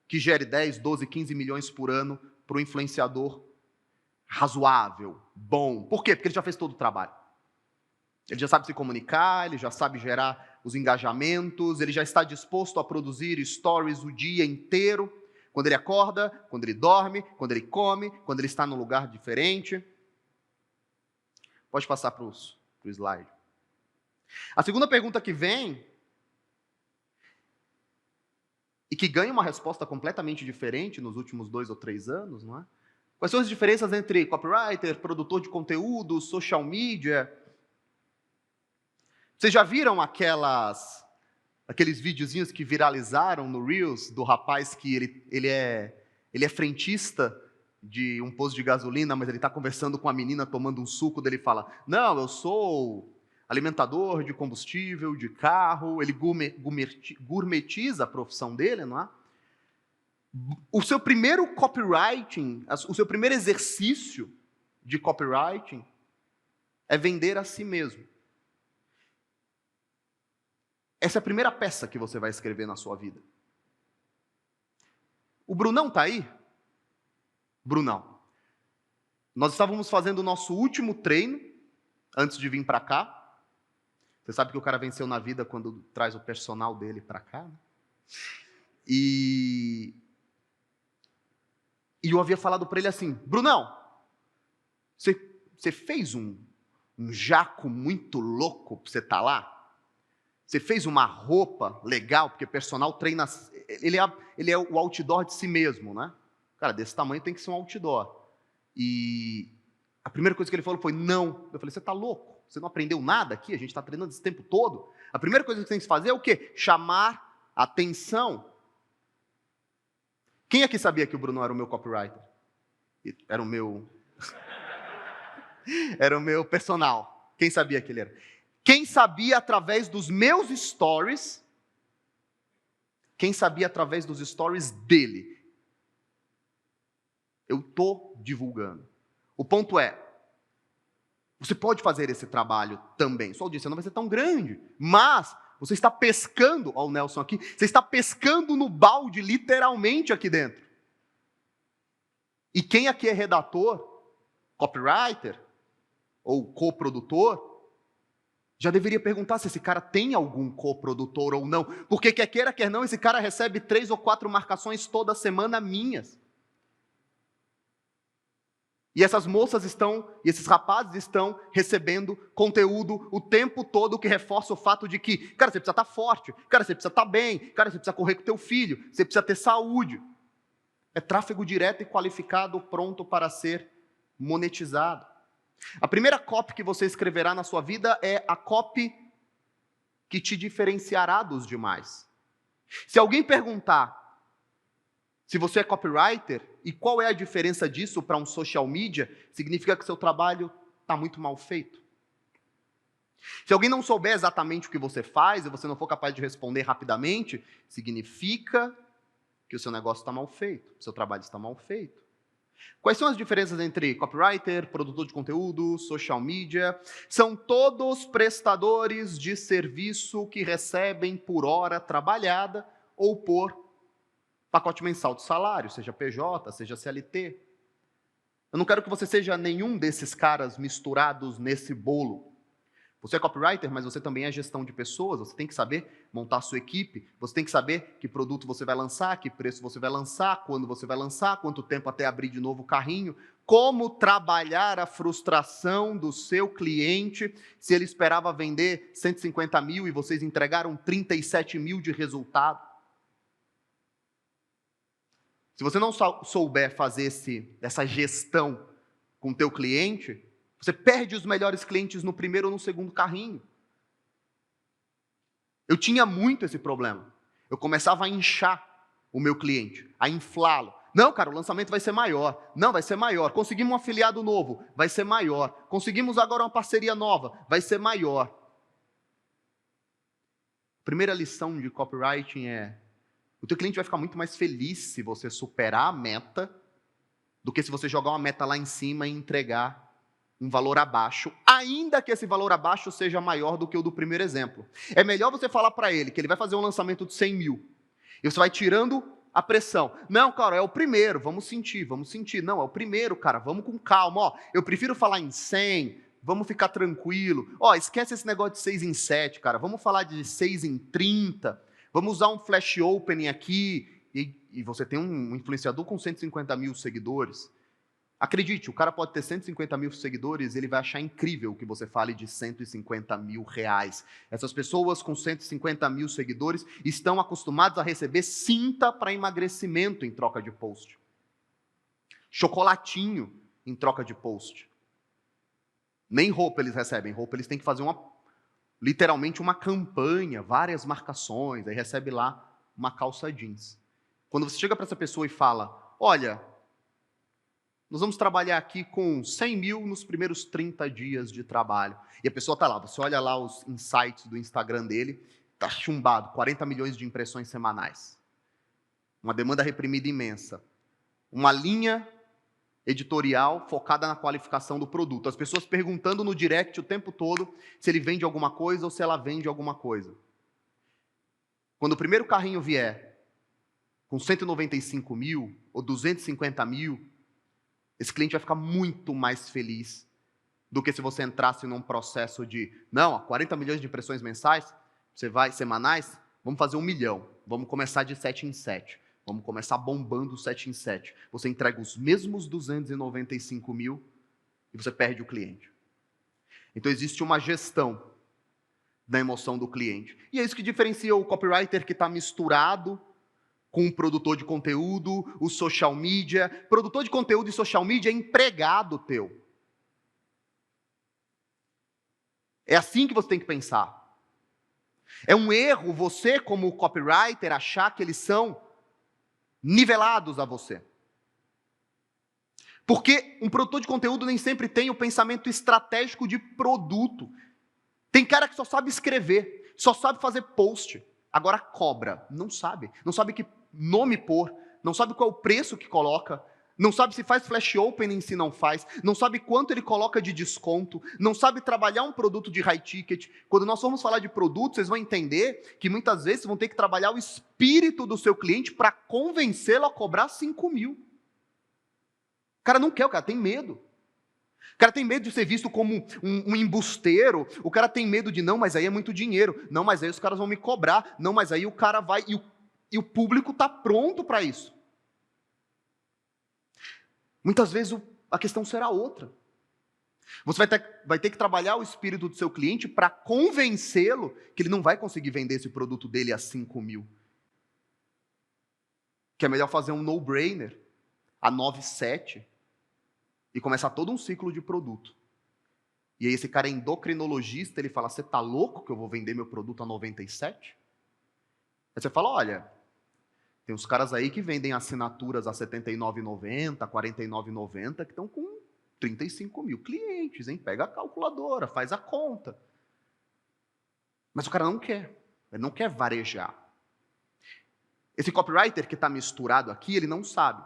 que gere 10, 12, 15 milhões por ano para o influenciador razoável, bom. Por quê? Porque ele já fez todo o trabalho. Ele já sabe se comunicar, ele já sabe gerar os engajamentos, ele já está disposto a produzir stories o dia inteiro, quando ele acorda, quando ele dorme, quando ele come, quando ele está num lugar diferente. Pode passar para o slide. A segunda pergunta que vem, e que ganha uma resposta completamente diferente nos últimos 2 ou 3 anos, não é? Quais são as diferenças entre copywriter, produtor de conteúdo, social media? Vocês já viram aqueles videozinhos que viralizaram no Reels do rapaz que ele é frentista de um posto de gasolina, mas ele está conversando com a menina tomando um suco, daí ele fala, não, eu sou alimentador de combustível, de carro, ele gourmetiza a profissão dele, não é? O seu primeiro copywriting, o seu primeiro exercício de copywriting é vender a si mesmo. Essa é a primeira peça que você vai escrever na sua vida. O Brunão está aí? Brunão. Nós estávamos fazendo o nosso último treino antes de vir para cá. Você sabe que o cara venceu na vida quando traz o personal dele para cá, né? E eu havia falado para ele assim, Brunão, você fez um jaco muito louco para você estar lá? Você fez uma roupa legal, porque personal treina, ele é o outdoor de si mesmo, né? Cara, desse tamanho tem que ser um outdoor. E a primeira coisa que ele falou foi, não. Eu falei, você está louco? Você não aprendeu nada aqui? A gente está treinando esse tempo todo. A primeira coisa que você tem que fazer é o quê? Chamar atenção. Quem aqui sabia que o Bruno era o meu copywriter? Era o meu... era o meu personal. Quem sabia que ele era? Quem sabia através dos meus stories? Quem sabia através dos stories dele? Eu estou divulgando. O ponto é, você pode fazer esse trabalho também. Sua audiência não vai ser tão grande, mas você está pescando, ó o Nelson aqui, você está pescando no balde, literalmente, aqui dentro. E quem aqui é redator, copywriter, ou coprodutor, já deveria perguntar se esse cara tem algum coprodutor ou não. Porque quer queira, quer não, esse cara recebe 3 ou 4 marcações toda semana minhas. E essas moças e esses rapazes estão recebendo conteúdo o tempo todo que reforça o fato de que, cara, você precisa estar forte, cara, você precisa estar bem, cara, você precisa correr com o teu filho, você precisa ter saúde. É tráfego direto e qualificado, pronto para ser monetizado. A primeira copy que você escreverá na sua vida é a copy que te diferenciará dos demais. Se alguém perguntar Se você é copywriter, e qual é a diferença disso para um social media? Significa que seu trabalho está muito mal feito. Se alguém não souber exatamente o que você faz e você não for capaz de responder rapidamente, significa que o seu negócio está mal feito, o seu trabalho está mal feito. Quais são as diferenças entre copywriter, produtor de conteúdo, social media? São todos prestadores de serviço que recebem por hora trabalhada ou por pacote mensal de salário, seja PJ, seja CLT. Eu não quero que você seja nenhum desses caras misturados nesse bolo. Você é copywriter, mas você também é gestão de pessoas, você tem que saber montar a sua equipe, você tem que saber que produto você vai lançar, que preço você vai lançar, quando você vai lançar, quanto tempo até abrir de novo o carrinho, como trabalhar a frustração do seu cliente se ele esperava vender 150 mil e vocês entregaram 37 mil de resultado. Se você não souber fazer essa gestão com o teu cliente, você perde os melhores clientes no primeiro ou no segundo carrinho. Eu tinha muito esse problema. Eu começava a inchar o meu cliente, a inflá-lo. Não, cara, o lançamento vai ser maior. Não, vai ser maior. Conseguimos um afiliado novo, vai ser maior. Conseguimos agora uma parceria nova, vai ser maior. A primeira lição de copywriting é: o teu cliente vai ficar muito mais feliz se você superar a meta do que se você jogar uma meta lá em cima e entregar um valor abaixo, ainda que esse valor abaixo seja maior do que o do primeiro exemplo. É melhor você falar para ele que ele vai fazer um lançamento de 100 mil, e você vai tirando a pressão. Não, cara, é o primeiro, vamos sentir. Não, é o primeiro, cara, vamos com calma. Ó, eu prefiro falar em 100, vamos ficar tranquilo. Ó, esquece esse negócio de 6 em 7, cara, vamos falar de 6 em 30, vamos usar um flash opening aqui, e você tem um influenciador com 150 mil seguidores. Acredite, o cara pode ter 150 mil seguidores e ele vai achar incrível que você fale de 150 mil reais. Essas pessoas com 150 mil seguidores estão acostumadas a receber cinta para emagrecimento em troca de post. Chocolatinho em troca de post. Nem roupa eles recebem. Roupa eles têm que fazer literalmente uma campanha, várias marcações, aí recebe lá uma calça jeans. Quando você chega para essa pessoa e fala: olha, nós vamos trabalhar aqui com 100 mil nos primeiros 30 dias de trabalho. E a pessoa está lá, você olha lá os insights do Instagram dele, está chumbado, 40 milhões de impressões semanais. Uma demanda reprimida imensa. Uma linha editorial focada na qualificação do produto. As pessoas perguntando no direct o tempo todo se ele vende alguma coisa ou se ela vende alguma coisa. Quando o primeiro carrinho vier com 195 mil ou 250 mil, esse cliente vai ficar muito mais feliz do que se você entrasse num processo de, não, 40 milhões de impressões mensais, semanais, vamos fazer 1 milhão, vamos começar de 7 em 7, vamos começar bombando 7 em 7. Você entrega os mesmos 295 mil e você perde o cliente. Então existe uma gestão da emoção do cliente. E é isso que diferencia o copywriter que está misturado com o produtor de conteúdo, o social media. Produtor de conteúdo e social media é empregado teu. É assim que você tem que pensar. É um erro você, como copywriter, achar que eles são nivelados a você. Porque um produtor de conteúdo nem sempre tem o pensamento estratégico de produto. Tem cara que só sabe escrever, só sabe fazer post. Agora cobra, não sabe. Não sabe que nome pôr, não sabe qual é o preço que coloca, não sabe se faz flash opening, se não faz, não sabe quanto ele coloca de desconto, não sabe trabalhar um produto de high ticket. Quando nós formos falar de produto, vocês vão entender que muitas vezes vão ter que trabalhar o espírito do seu cliente para convencê-lo a cobrar 5 mil. O cara não quer, o cara tem medo. O cara tem medo de ser visto como um embusteiro, o cara tem medo de, não, mas aí é muito dinheiro, não, mas aí os caras vão me cobrar, não, mas aí o cara vai, e o público está pronto para isso. Muitas vezes a questão será outra. Você vai ter que trabalhar o espírito do seu cliente para convencê-lo que ele não vai conseguir vender esse produto dele a 5 mil. Que é melhor fazer um no-brainer a 9,7 e começar todo um ciclo de produto. E aí esse cara é endocrinologista, ele fala: você está louco que eu vou vender meu produto a 97? Aí você fala: olha, Tem uns caras aí que vendem assinaturas a R$ 79,90, R$ 49,90, que estão com 35 mil clientes, hein? Pega a calculadora, faz a conta. Mas o cara não quer. Ele não quer varejar. Esse copywriter que está misturado aqui, ele não sabe.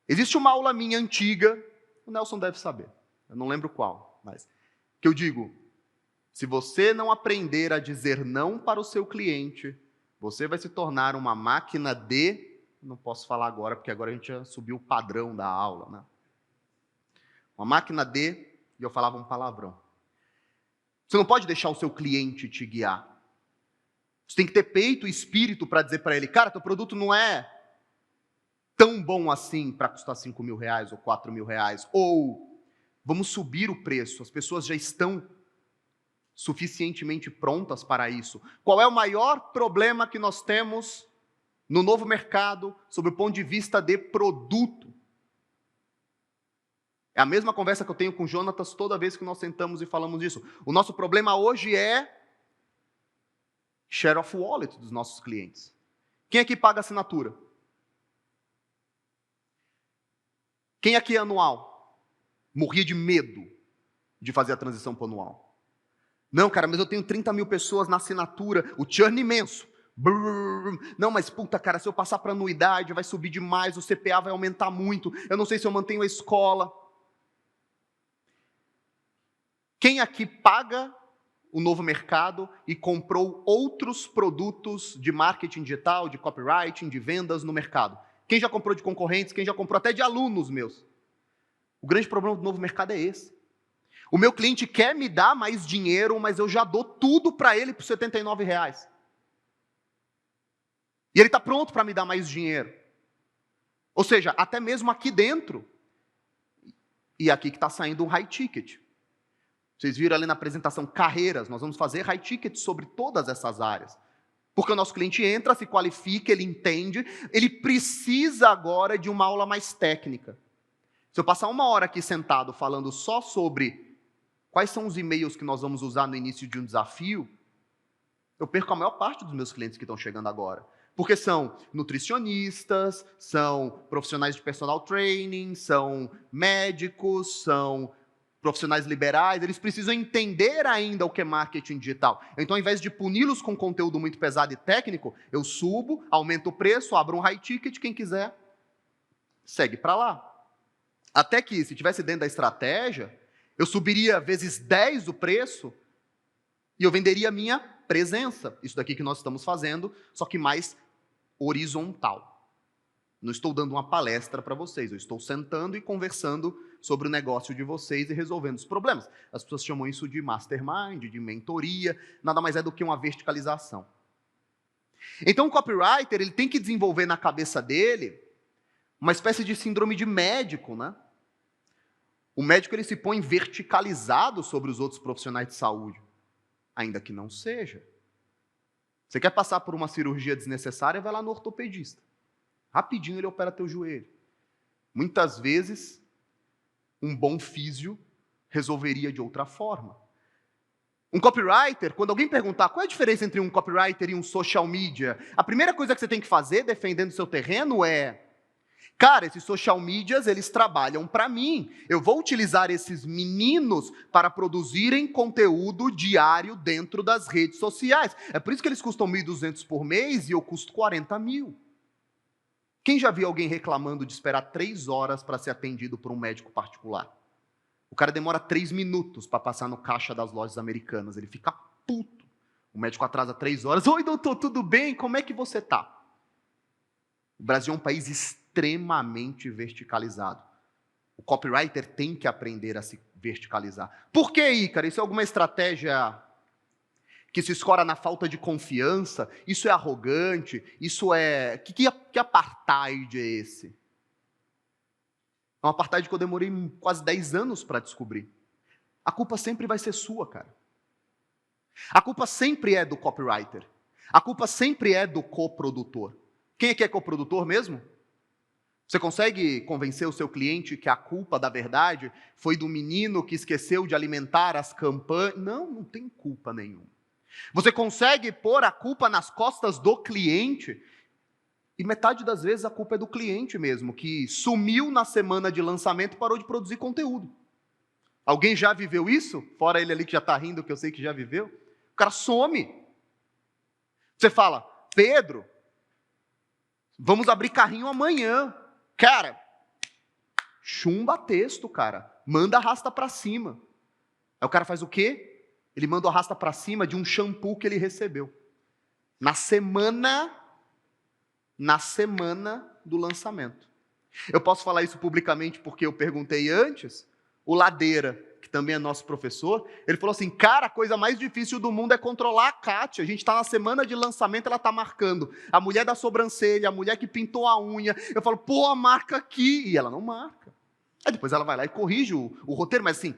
Existe uma aula minha antiga, o Nelson deve saber, eu não lembro qual, mas que eu digo, se você não aprender a dizer não para o seu cliente, você vai se tornar uma máquina de... Não posso falar agora, porque agora a gente já subiu o padrão da aula, né? Uma máquina de... E eu falava um palavrão. Você não pode deixar o seu cliente te guiar. Você tem que ter peito e espírito para dizer para ele, cara, teu produto não é tão bom assim para custar R$ 5.000 ou R$ 4.000. Ou, vamos subir o preço, as pessoas já estão suficientemente prontas para isso. Qual é o maior problema que nós temos no novo mercado, sob o ponto de vista de produto? É a mesma conversa que eu tenho com o Jonatas toda vez que nós sentamos e falamos disso. O nosso problema hoje é share of wallet dos nossos clientes. Quem aqui paga assinatura? Quem aqui é anual? Morria de medo de fazer a transição para o anual. Não, cara, mas eu tenho 30 mil pessoas na assinatura, o churn imenso. Brrr. Não, mas puta, cara, se eu passar para anuidade, vai subir demais, o CPA vai aumentar muito, eu não sei se eu mantenho a escola. Quem aqui paga o novo mercado e comprou outros produtos de marketing digital, de copywriting, de vendas no mercado? Quem já comprou de concorrentes, quem já comprou até de alunos meus? O grande problema do novo mercado é esse. O meu cliente quer me dar mais dinheiro, mas eu já dou tudo para ele por R$ 79. E ele está pronto para me dar mais dinheiro. Ou seja, até mesmo aqui dentro. E aqui que está saindo um high ticket. Vocês viram ali na apresentação carreiras, nós vamos fazer high ticket sobre todas essas áreas. Porque o nosso cliente entra, se qualifica, ele entende, ele precisa agora de uma aula mais técnica. Se eu passar 1 hora aqui sentado falando só sobre quais são os e-mails que nós vamos usar no início de um desafio, eu perco a maior parte dos meus clientes que estão chegando agora. Porque são nutricionistas, são profissionais de personal training, são médicos, são profissionais liberais, eles precisam entender ainda o que é marketing digital. Então, ao invés de puni-los com conteúdo muito pesado e técnico, eu subo, aumento o preço, abro um high ticket, quem quiser, segue para lá. Até que, se estivesse dentro da estratégia, eu subiria vezes 10 o preço e eu venderia a minha presença. Isso daqui que nós estamos fazendo, só que mais horizontal. Não estou dando uma palestra para vocês, eu estou sentando e conversando sobre o negócio de vocês e resolvendo os problemas. As pessoas chamam isso de mastermind, de mentoria, nada mais é do que uma verticalização. Então o copywriter, ele tem que desenvolver na cabeça dele uma espécie de síndrome de médico, né? O médico, ele se põe verticalizado sobre os outros profissionais de saúde, ainda que não seja. Você quer passar por uma cirurgia desnecessária, vai lá no ortopedista. Rapidinho ele opera teu joelho. Muitas vezes, um bom físio resolveria de outra forma. Um copywriter, quando alguém perguntar qual é a diferença entre um copywriter e um social media, a primeira coisa que você tem que fazer, defendendo o seu terreno, é: cara, esses social medias, eles trabalham para mim. Eu vou utilizar esses meninos para produzirem conteúdo diário dentro das redes sociais. É por isso que eles custam 1.200 por mês e eu custo 40 mil. Quem já viu alguém reclamando de esperar 3 horas para ser atendido por um médico particular? O cara demora 3 minutos para passar no caixa das lojas americanas. Ele fica puto. O médico atrasa 3 horas. Oi, doutor, tudo bem? Como é que você está? O Brasil é um país extremamente verticalizado. O copywriter tem que aprender a se verticalizar. Por que, Ícaro? Isso é alguma estratégia que se escora na falta de confiança? Isso é arrogante? Isso é... Que apartheid é esse? É um apartheid que eu demorei quase 10 anos para descobrir. A culpa sempre vai ser sua, cara. A culpa sempre é do copywriter. A culpa sempre é do coprodutor. Quem é que é coprodutor mesmo? Você consegue convencer o seu cliente que a culpa da verdade foi do menino que esqueceu de alimentar as campanhas? Não, não tem culpa nenhuma. Você consegue pôr a culpa nas costas do cliente? E metade das vezes a culpa é do cliente mesmo, que sumiu na semana de lançamento e parou de produzir conteúdo. Alguém já viveu isso? Fora ele ali que já está rindo, que eu sei que já viveu. O cara some. Você fala, Pedro, vamos abrir carrinho amanhã. Cara, chumba texto, cara. Manda arrasta para cima. Aí o cara faz o quê? Ele manda o arrasta para cima de um shampoo que ele recebeu. Na semana do lançamento. Eu posso falar isso publicamente porque eu perguntei antes. O Ladeira, que também é nosso professor, ele falou assim, cara, a coisa mais difícil do mundo é controlar a Kátia. A gente está na semana de lançamento, ela está marcando a mulher da sobrancelha, a mulher que pintou a unha. Eu falo, pô, marca aqui. E ela não marca. Aí depois ela vai lá e corrige o roteiro, mas assim,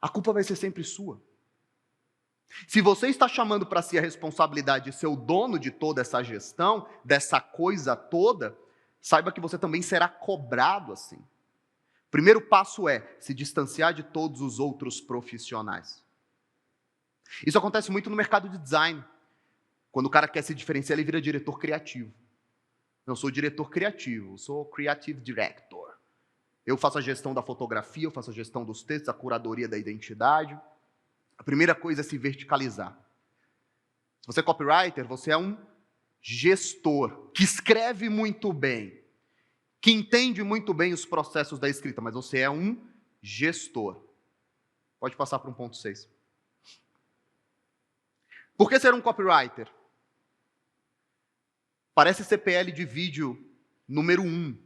a culpa vai ser sempre sua. Se você está chamando para si a responsabilidade de ser o dono de toda essa gestão, dessa coisa toda, saiba que você também será cobrado assim. O primeiro passo é se distanciar de todos os outros profissionais. Isso acontece muito no mercado de design. Quando o cara quer se diferenciar, ele vira diretor criativo. Eu sou diretor criativo, sou creative director. Eu faço a gestão da fotografia, eu faço a gestão dos textos, a curadoria da identidade. A primeira coisa é se verticalizar. Se você é copywriter, você é um gestor que escreve muito bem, que entende muito bem os processos da escrita, mas você é um gestor. Pode passar para 1.6. Por que ser um copywriter? Parece CPL de vídeo número 1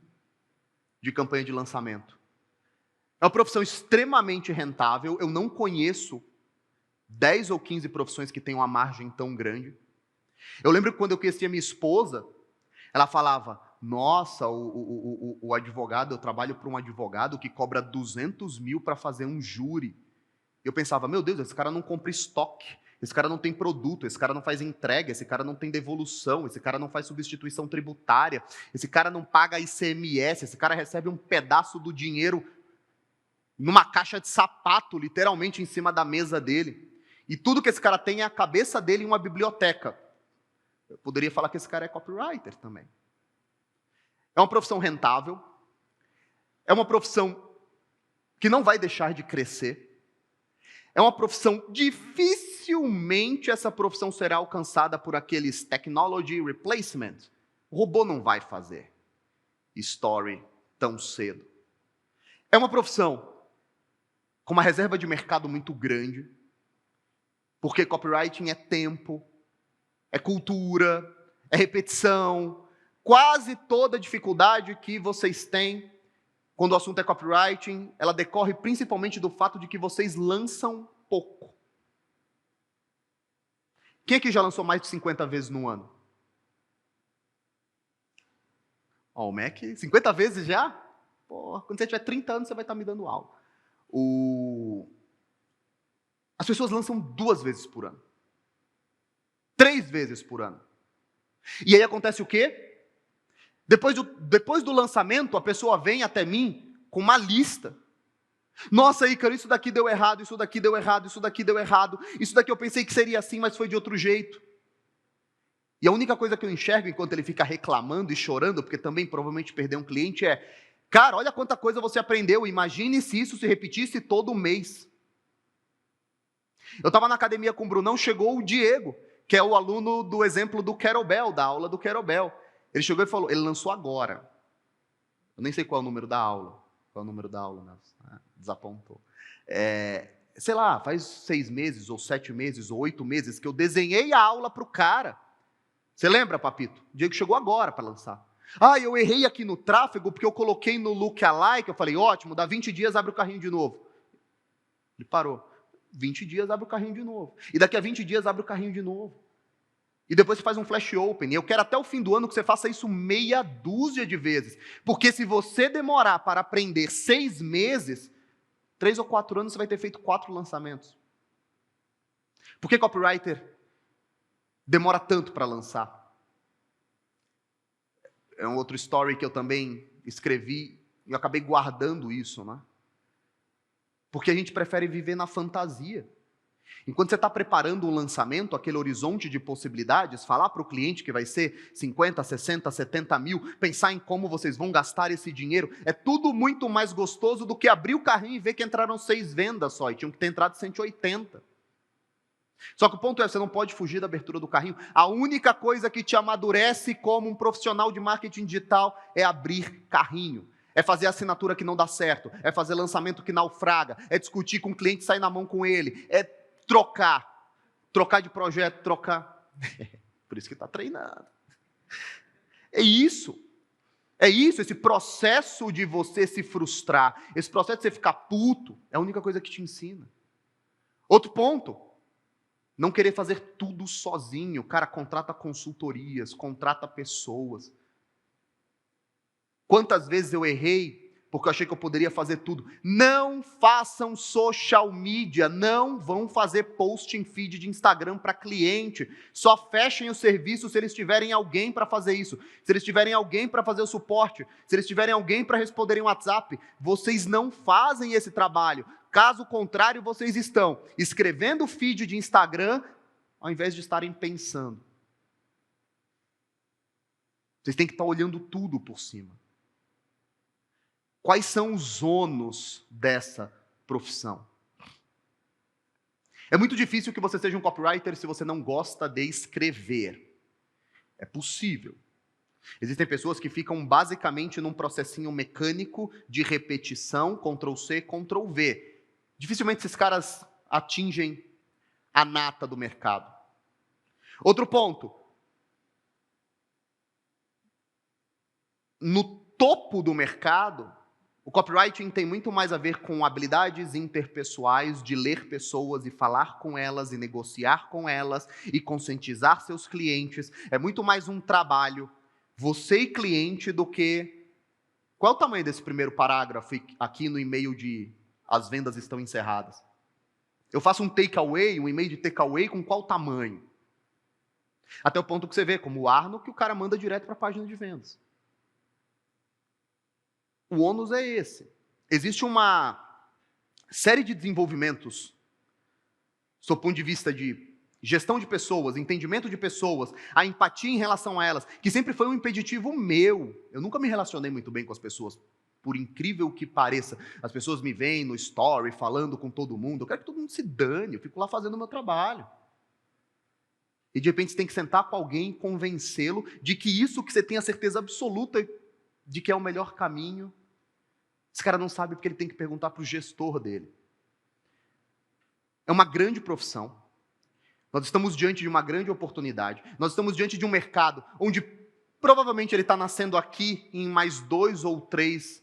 de campanha de lançamento. É uma profissão extremamente rentável. Eu não conheço 10 ou 15 profissões que tenham uma margem tão grande. Eu lembro que quando eu conheci a minha esposa, ela falava, nossa, o advogado, eu trabalho para um advogado que cobra 200 mil para fazer um júri. Eu pensava, meu Deus, esse cara não compra estoque, esse cara não tem produto, esse cara não faz entrega, esse cara não tem devolução, esse cara não faz substituição tributária, esse cara não paga ICMS, esse cara recebe um pedaço do dinheiro numa caixa de sapato, literalmente em cima da mesa dele. E tudo que esse cara tem é a cabeça dele em uma biblioteca. Eu poderia falar que esse cara é copywriter também. É uma profissão rentável. É uma profissão que não vai deixar de crescer. É uma profissão, dificilmente essa profissão será alcançada por aqueles technology replacement. O robô não vai fazer story tão cedo. É uma profissão com uma reserva de mercado muito grande, porque copywriting é tempo, é cultura, é repetição. Quase toda dificuldade que vocês têm quando o assunto é copywriting, ela decorre principalmente do fato de que vocês lançam pouco. Quem aqui já lançou mais de 50 vezes no ano? Ó, o Mac, 50 vezes já? Pô, quando você tiver 30 anos, você vai estar me dando aula. As pessoas lançam 2 vezes por ano. 3 vezes por ano. E aí acontece o quê? Depois do lançamento, a pessoa vem até mim com uma lista. Nossa, Ícaro, isso daqui deu errado, isso daqui deu errado, isso daqui deu errado, isso daqui eu pensei que seria assim, mas foi de outro jeito. E a única coisa que eu enxergo enquanto ele fica reclamando e chorando, porque também provavelmente perdeu um cliente, é, cara, olha quanta coisa você aprendeu, imagine se isso se repetisse todo mês. Eu estava na academia com o Brunão, chegou o Diego, que é o aluno do exemplo do Kettlebell, da aula do Kettlebell. Ele chegou e falou, ele lançou agora. Eu nem sei qual é o número da aula. Qual é o número da aula, né? Desapontou. Sei lá, faz 6 meses, ou 7 meses, ou 8 meses que eu desenhei a aula para o cara. Você lembra, Papito? O Diego chegou agora para lançar. Ah, eu errei aqui no tráfego porque eu coloquei no lookalike. Eu falei, ótimo, dá 20 dias, abre o carrinho de novo. Ele parou. 20 dias, abre o carrinho de novo. E daqui a 20 dias, abre o carrinho de novo. E depois você faz um flash open. E eu quero até o fim do ano que você faça isso meia dúzia de vezes. Porque se você demorar para aprender 6 meses, 3 ou 4 anos você vai ter feito 4 lançamentos. Por que copywriter demora tanto para lançar? É um outro story que eu também escrevi e eu acabei guardando isso, né? Porque a gente prefere viver na fantasia. Enquanto você está preparando um lançamento, aquele horizonte de possibilidades, falar para o cliente que vai ser 50, 60, 70 mil, pensar em como vocês vão gastar esse dinheiro, é tudo muito mais gostoso do que abrir o carrinho e ver que entraram 6 vendas só, e tinham que ter entrado 180. Só que o ponto é, você não pode fugir da abertura do carrinho. A única coisa que te amadurece como um profissional de marketing digital é abrir carrinho. É fazer assinatura que não dá certo, é fazer lançamento que naufraga, é discutir com o cliente, sair na mão com ele, é trocar de projeto, trocar. Por isso que está treinando. É isso, esse processo de você se frustrar, esse processo de você ficar puto, é a única coisa que te ensina. Outro ponto, não querer fazer tudo sozinho. Cara, contrata consultorias, contrata pessoas. Quantas vezes eu errei porque eu achei que eu poderia fazer tudo. Não façam social media, não vão fazer post em feed de Instagram para cliente. Só fechem o serviço se eles tiverem alguém para fazer isso. Se eles tiverem alguém para fazer o suporte, se eles tiverem alguém para responderem o WhatsApp. Vocês não fazem esse trabalho. Caso contrário, vocês estão escrevendo feed de Instagram ao invés de estarem pensando. Vocês têm que estar olhando tudo por cima. Quais são os ônus dessa profissão? É muito difícil que você seja um copywriter se você não gosta de escrever. É possível. Existem pessoas que ficam basicamente num processinho mecânico de repetição, Ctrl+C, Ctrl+V. Dificilmente esses caras atingem a nata do mercado. Outro ponto. No topo do mercado, o copywriting tem muito mais a ver com habilidades interpessoais, de ler pessoas e falar com elas, e negociar com elas, e conscientizar seus clientes. É muito mais um trabalho, você e cliente, do que... Qual é o tamanho desse primeiro parágrafo aqui no e-mail de as vendas estão encerradas? Eu faço um takeaway, um e-mail de takeaway com qual tamanho? Até o ponto que você vê, como o Arno, que o cara manda direto para a página de vendas. O ônus é esse. Existe uma série de desenvolvimentos, do ponto de vista de gestão de pessoas, entendimento de pessoas, a empatia em relação a elas, que sempre foi um impeditivo meu. Eu nunca me relacionei muito bem com as pessoas, por incrível que pareça. As pessoas me veem no story, falando com todo mundo. Eu quero que todo mundo se dane, eu fico lá fazendo o meu trabalho. E de repente você tem que sentar com alguém e convencê-lo de que isso que você tem a certeza absoluta de que é o melhor caminho, esse cara não sabe porque ele tem que perguntar para o gestor dele. É uma grande profissão. Nós estamos diante de uma grande oportunidade. Nós estamos diante de um mercado onde provavelmente ele está nascendo aqui em mais 2 ou 3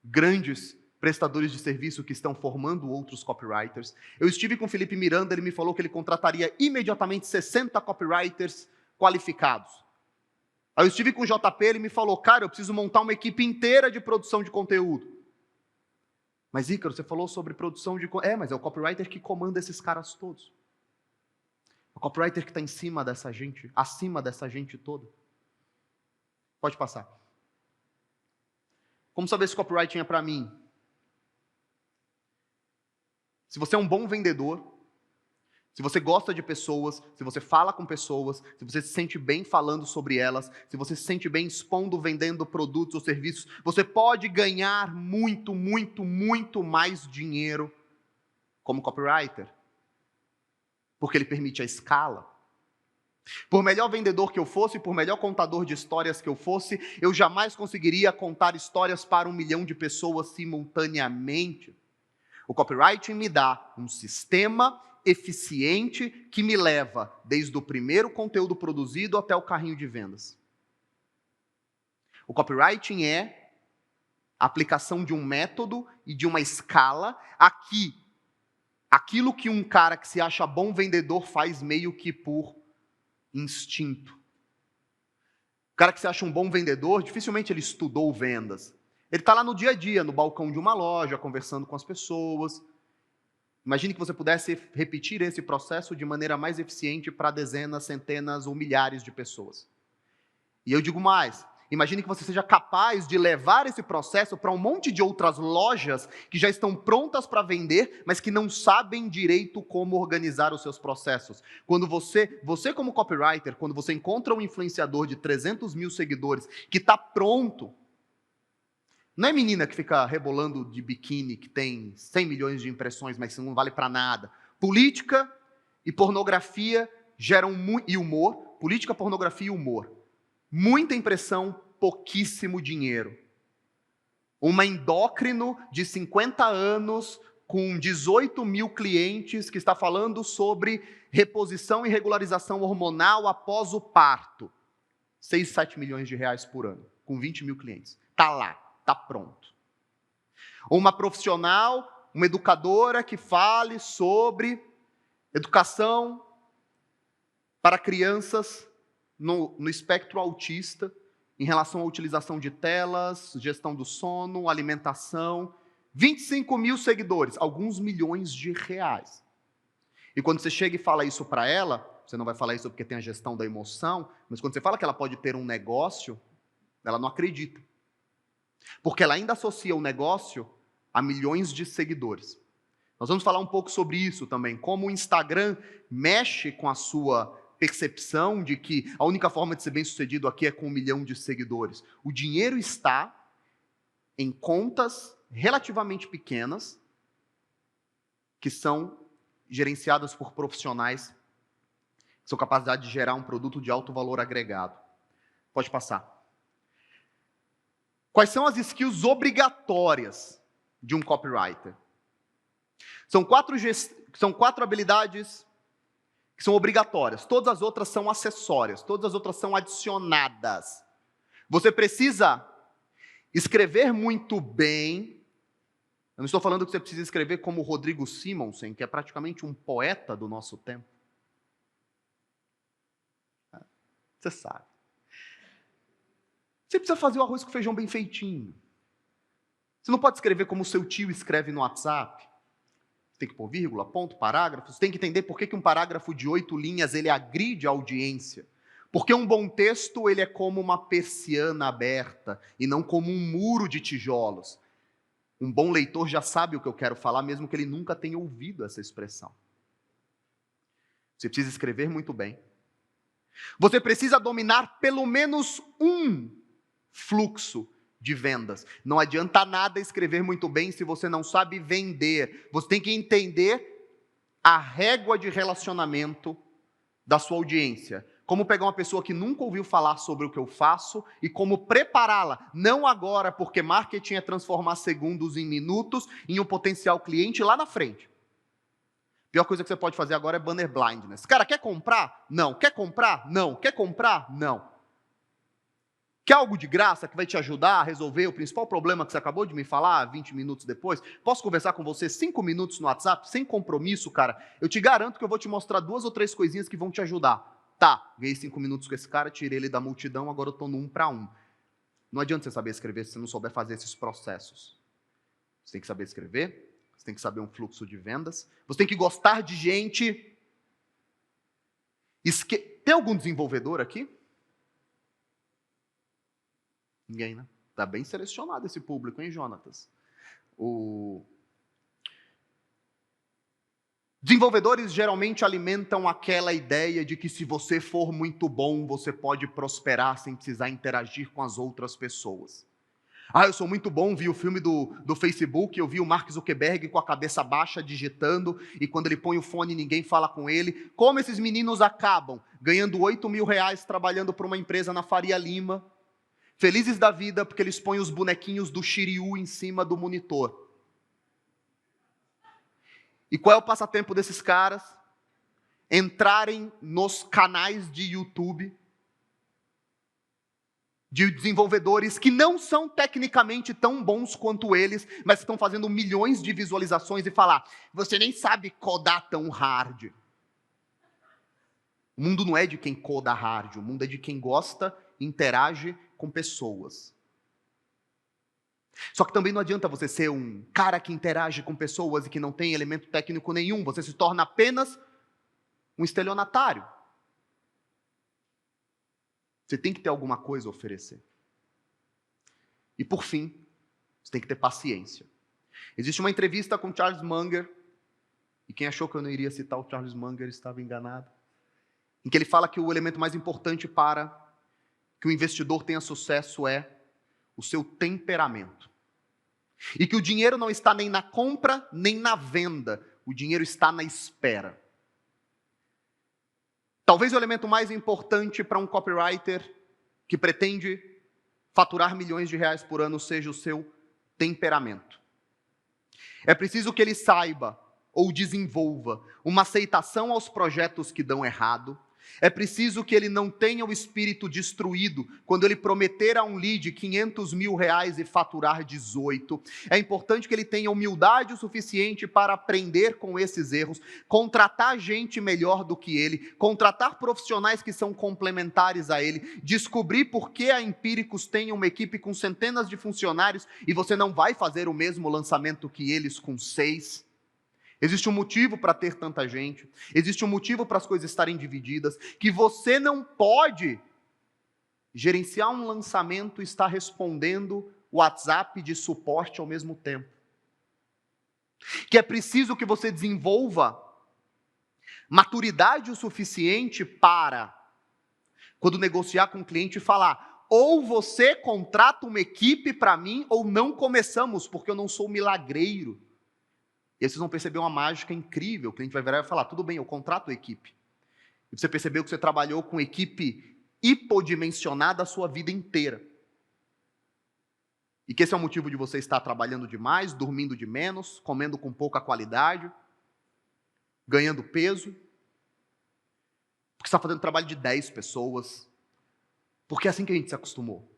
grandes prestadores de serviço que estão formando outros copywriters. Eu estive com o Felipe Miranda, ele me falou que ele contrataria imediatamente 60 copywriters qualificados. Aí eu estive com o JP, ele me falou, cara, eu preciso montar uma equipe inteira de produção de conteúdo. Mas, Ícaro, você falou sobre produção de... mas é o copywriter que comanda esses caras todos. O copywriter que está em cima dessa gente, acima dessa gente toda. Pode passar. Como saber se copywriting é para mim? Se você é um bom vendedor, se você gosta de pessoas, se você fala com pessoas, se você se sente bem falando sobre elas, se você se sente bem expondo, vendendo produtos ou serviços, você pode ganhar muito, muito, muito mais dinheiro como copywriter. Porque ele permite a escala. Por melhor vendedor que eu fosse, por melhor contador de histórias que eu fosse, eu jamais conseguiria contar histórias para 1 milhão de pessoas simultaneamente. O copywriting me dá um sistema eficiente que me leva desde o primeiro conteúdo produzido até o carrinho de vendas. O copywriting é a aplicação de um método e de uma escala. Aqui, aquilo que um cara que se acha bom vendedor faz meio que por instinto. O cara que se acha um bom vendedor, dificilmente ele estudou vendas. Ele está lá no dia a dia, no balcão de uma loja, conversando com as pessoas. Imagine que você pudesse repetir esse processo de maneira mais eficiente para dezenas, centenas ou milhares de pessoas. E eu digo mais, Imagine que você seja capaz de levar esse processo para um monte de outras lojas que já estão prontas para vender, mas que não sabem direito como organizar os seus processos. Quando você como copywriter, quando você encontra um influenciador de 300 mil seguidores que está pronto, não é menina que fica rebolando de biquíni, que tem 100 milhões de impressões, mas isso não vale para nada. Política e pornografia geram e humor. Política, pornografia e humor. Muita impressão, pouquíssimo dinheiro. Uma endócrino de 50 anos, com 18 mil clientes, que está falando sobre reposição e regularização hormonal após o parto. 6, 7 milhões de reais por ano, com 20 mil clientes. Está lá. Está pronto. Uma profissional, uma educadora que fale sobre educação para crianças no espectro autista, em relação à utilização de telas, gestão do sono, alimentação. 25 mil seguidores, alguns milhões de reais. E quando você chega e fala isso para ela, você não vai falar isso porque tem a gestão da emoção, mas quando você fala que ela pode ter um negócio, ela não acredita. Porque ela ainda associa o negócio a milhões de seguidores. Nós vamos falar um pouco sobre isso também, como o Instagram mexe com a sua percepção de que a única forma de ser bem-sucedido aqui é com 1 milhão de seguidores. O dinheiro está em contas relativamente pequenas, que são gerenciadas por profissionais que são capazes de gerar um produto de alto valor agregado. Pode passar. Quais são as skills obrigatórias de um copywriter? São quatro habilidades que são obrigatórias. Todas as outras são acessórias. Todas as outras são adicionadas. Você precisa escrever muito bem. Eu não estou falando que você precisa escrever como o Rodrigo Simonsen, que é praticamente um poeta do nosso tempo. Você sabe. Você precisa fazer o arroz com feijão bem feitinho. Você não pode escrever como o seu tio escreve no WhatsApp. Você tem que pôr vírgula, ponto, parágrafo. Você tem que entender por que um parágrafo de 8 linhas ele agride a audiência. Porque um bom texto ele é como uma persiana aberta e não como um muro de tijolos. Um bom leitor já sabe o que eu quero falar, mesmo que ele nunca tenha ouvido essa expressão. Você precisa escrever muito bem. Você precisa dominar pelo menos um fluxo de vendas. Não adianta nada escrever muito bem se você não sabe vender. Você tem que entender a régua de relacionamento da sua audiência. Como pegar uma pessoa que nunca ouviu falar sobre o que eu faço e como prepará-la, não agora, porque marketing é transformar segundos em minutos, em um potencial cliente lá na frente. A pior coisa que você pode fazer agora é banner blindness. Cara, quer comprar? Não. Quer comprar? Não. Quer comprar? Não. Quer algo de graça que vai te ajudar a resolver o principal problema que você acabou de me falar 20 minutos depois? Posso conversar com você 5 minutos no WhatsApp, sem compromisso, cara? Eu te garanto que eu vou te mostrar 2 ou 3 coisinhas que vão te ajudar. Tá, ganhei 5 minutos com esse cara, tirei ele da multidão, agora eu estou no 1 para 1. Não adianta você saber escrever se você não souber fazer esses processos. Você tem que saber escrever, você tem que saber um fluxo de vendas, você tem que gostar de gente. Tem algum desenvolvedor aqui? Ninguém, né? Está bem selecionado esse público, hein, Jonatas? Desenvolvedores geralmente alimentam aquela ideia de que se você for muito bom, você pode prosperar sem precisar interagir com as outras pessoas. Eu sou muito bom, vi o filme do Facebook, eu vi o Mark Zuckerberg com a cabeça baixa digitando, e quando ele põe o fone ninguém fala com ele. Como esses meninos acabam? Ganhando 8 mil reais trabalhando para uma empresa na Faria Lima, felizes da vida porque eles põem os bonequinhos do Shiryu em cima do monitor. E qual é o passatempo desses caras? Entrarem nos canais de YouTube de desenvolvedores que não são tecnicamente tão bons quanto eles, mas estão fazendo milhões de visualizações e falar: você nem sabe codar tão hard. O mundo não é de quem coda hard, o mundo é de quem gosta, interage com pessoas. Só que também não adianta você ser um cara que interage com pessoas e que não tem elemento técnico nenhum. Você se torna apenas um estelionatário. Você tem que ter alguma coisa a oferecer. E por fim, você tem que ter paciência. Existe uma entrevista com Charles Munger, e quem achou que eu não iria citar o Charles Munger estava enganado, em que ele fala que o elemento mais importante para que o investidor tenha sucesso é o seu temperamento. E que o dinheiro não está nem na compra, nem na venda. O dinheiro está na espera. Talvez o elemento mais importante para um copywriter que pretende faturar milhões de reais por ano seja o seu temperamento. É preciso que ele saiba ou desenvolva uma aceitação aos projetos que dão errado. É preciso que ele não tenha o espírito destruído quando ele prometer a um lead 500 mil reais e faturar 18. É importante que ele tenha humildade o suficiente para aprender com esses erros, contratar gente melhor do que ele, contratar profissionais que são complementares a ele, descobrir por que a Empíricos tem uma equipe com centenas de funcionários e você não vai fazer o mesmo lançamento que eles com 6. Existe um motivo para ter tanta gente, existe um motivo para as coisas estarem divididas, que você não pode gerenciar um lançamento e estar respondendo o WhatsApp de suporte ao mesmo tempo. Que é preciso que você desenvolva maturidade o suficiente para, quando negociar com o cliente, falar: ou você contrata uma equipe para mim, ou não começamos, porque eu não sou milagreiro. E aí vocês vão perceber uma mágica incrível. O cliente vai virar e vai falar: tudo bem, eu contrato a equipe. E você percebeu que você trabalhou com equipe hipodimensionada a sua vida inteira. E que esse é o motivo de você estar trabalhando demais, dormindo de menos, comendo com pouca qualidade, ganhando peso. Porque você está fazendo trabalho de 10 pessoas. Porque é assim que a gente se acostumou.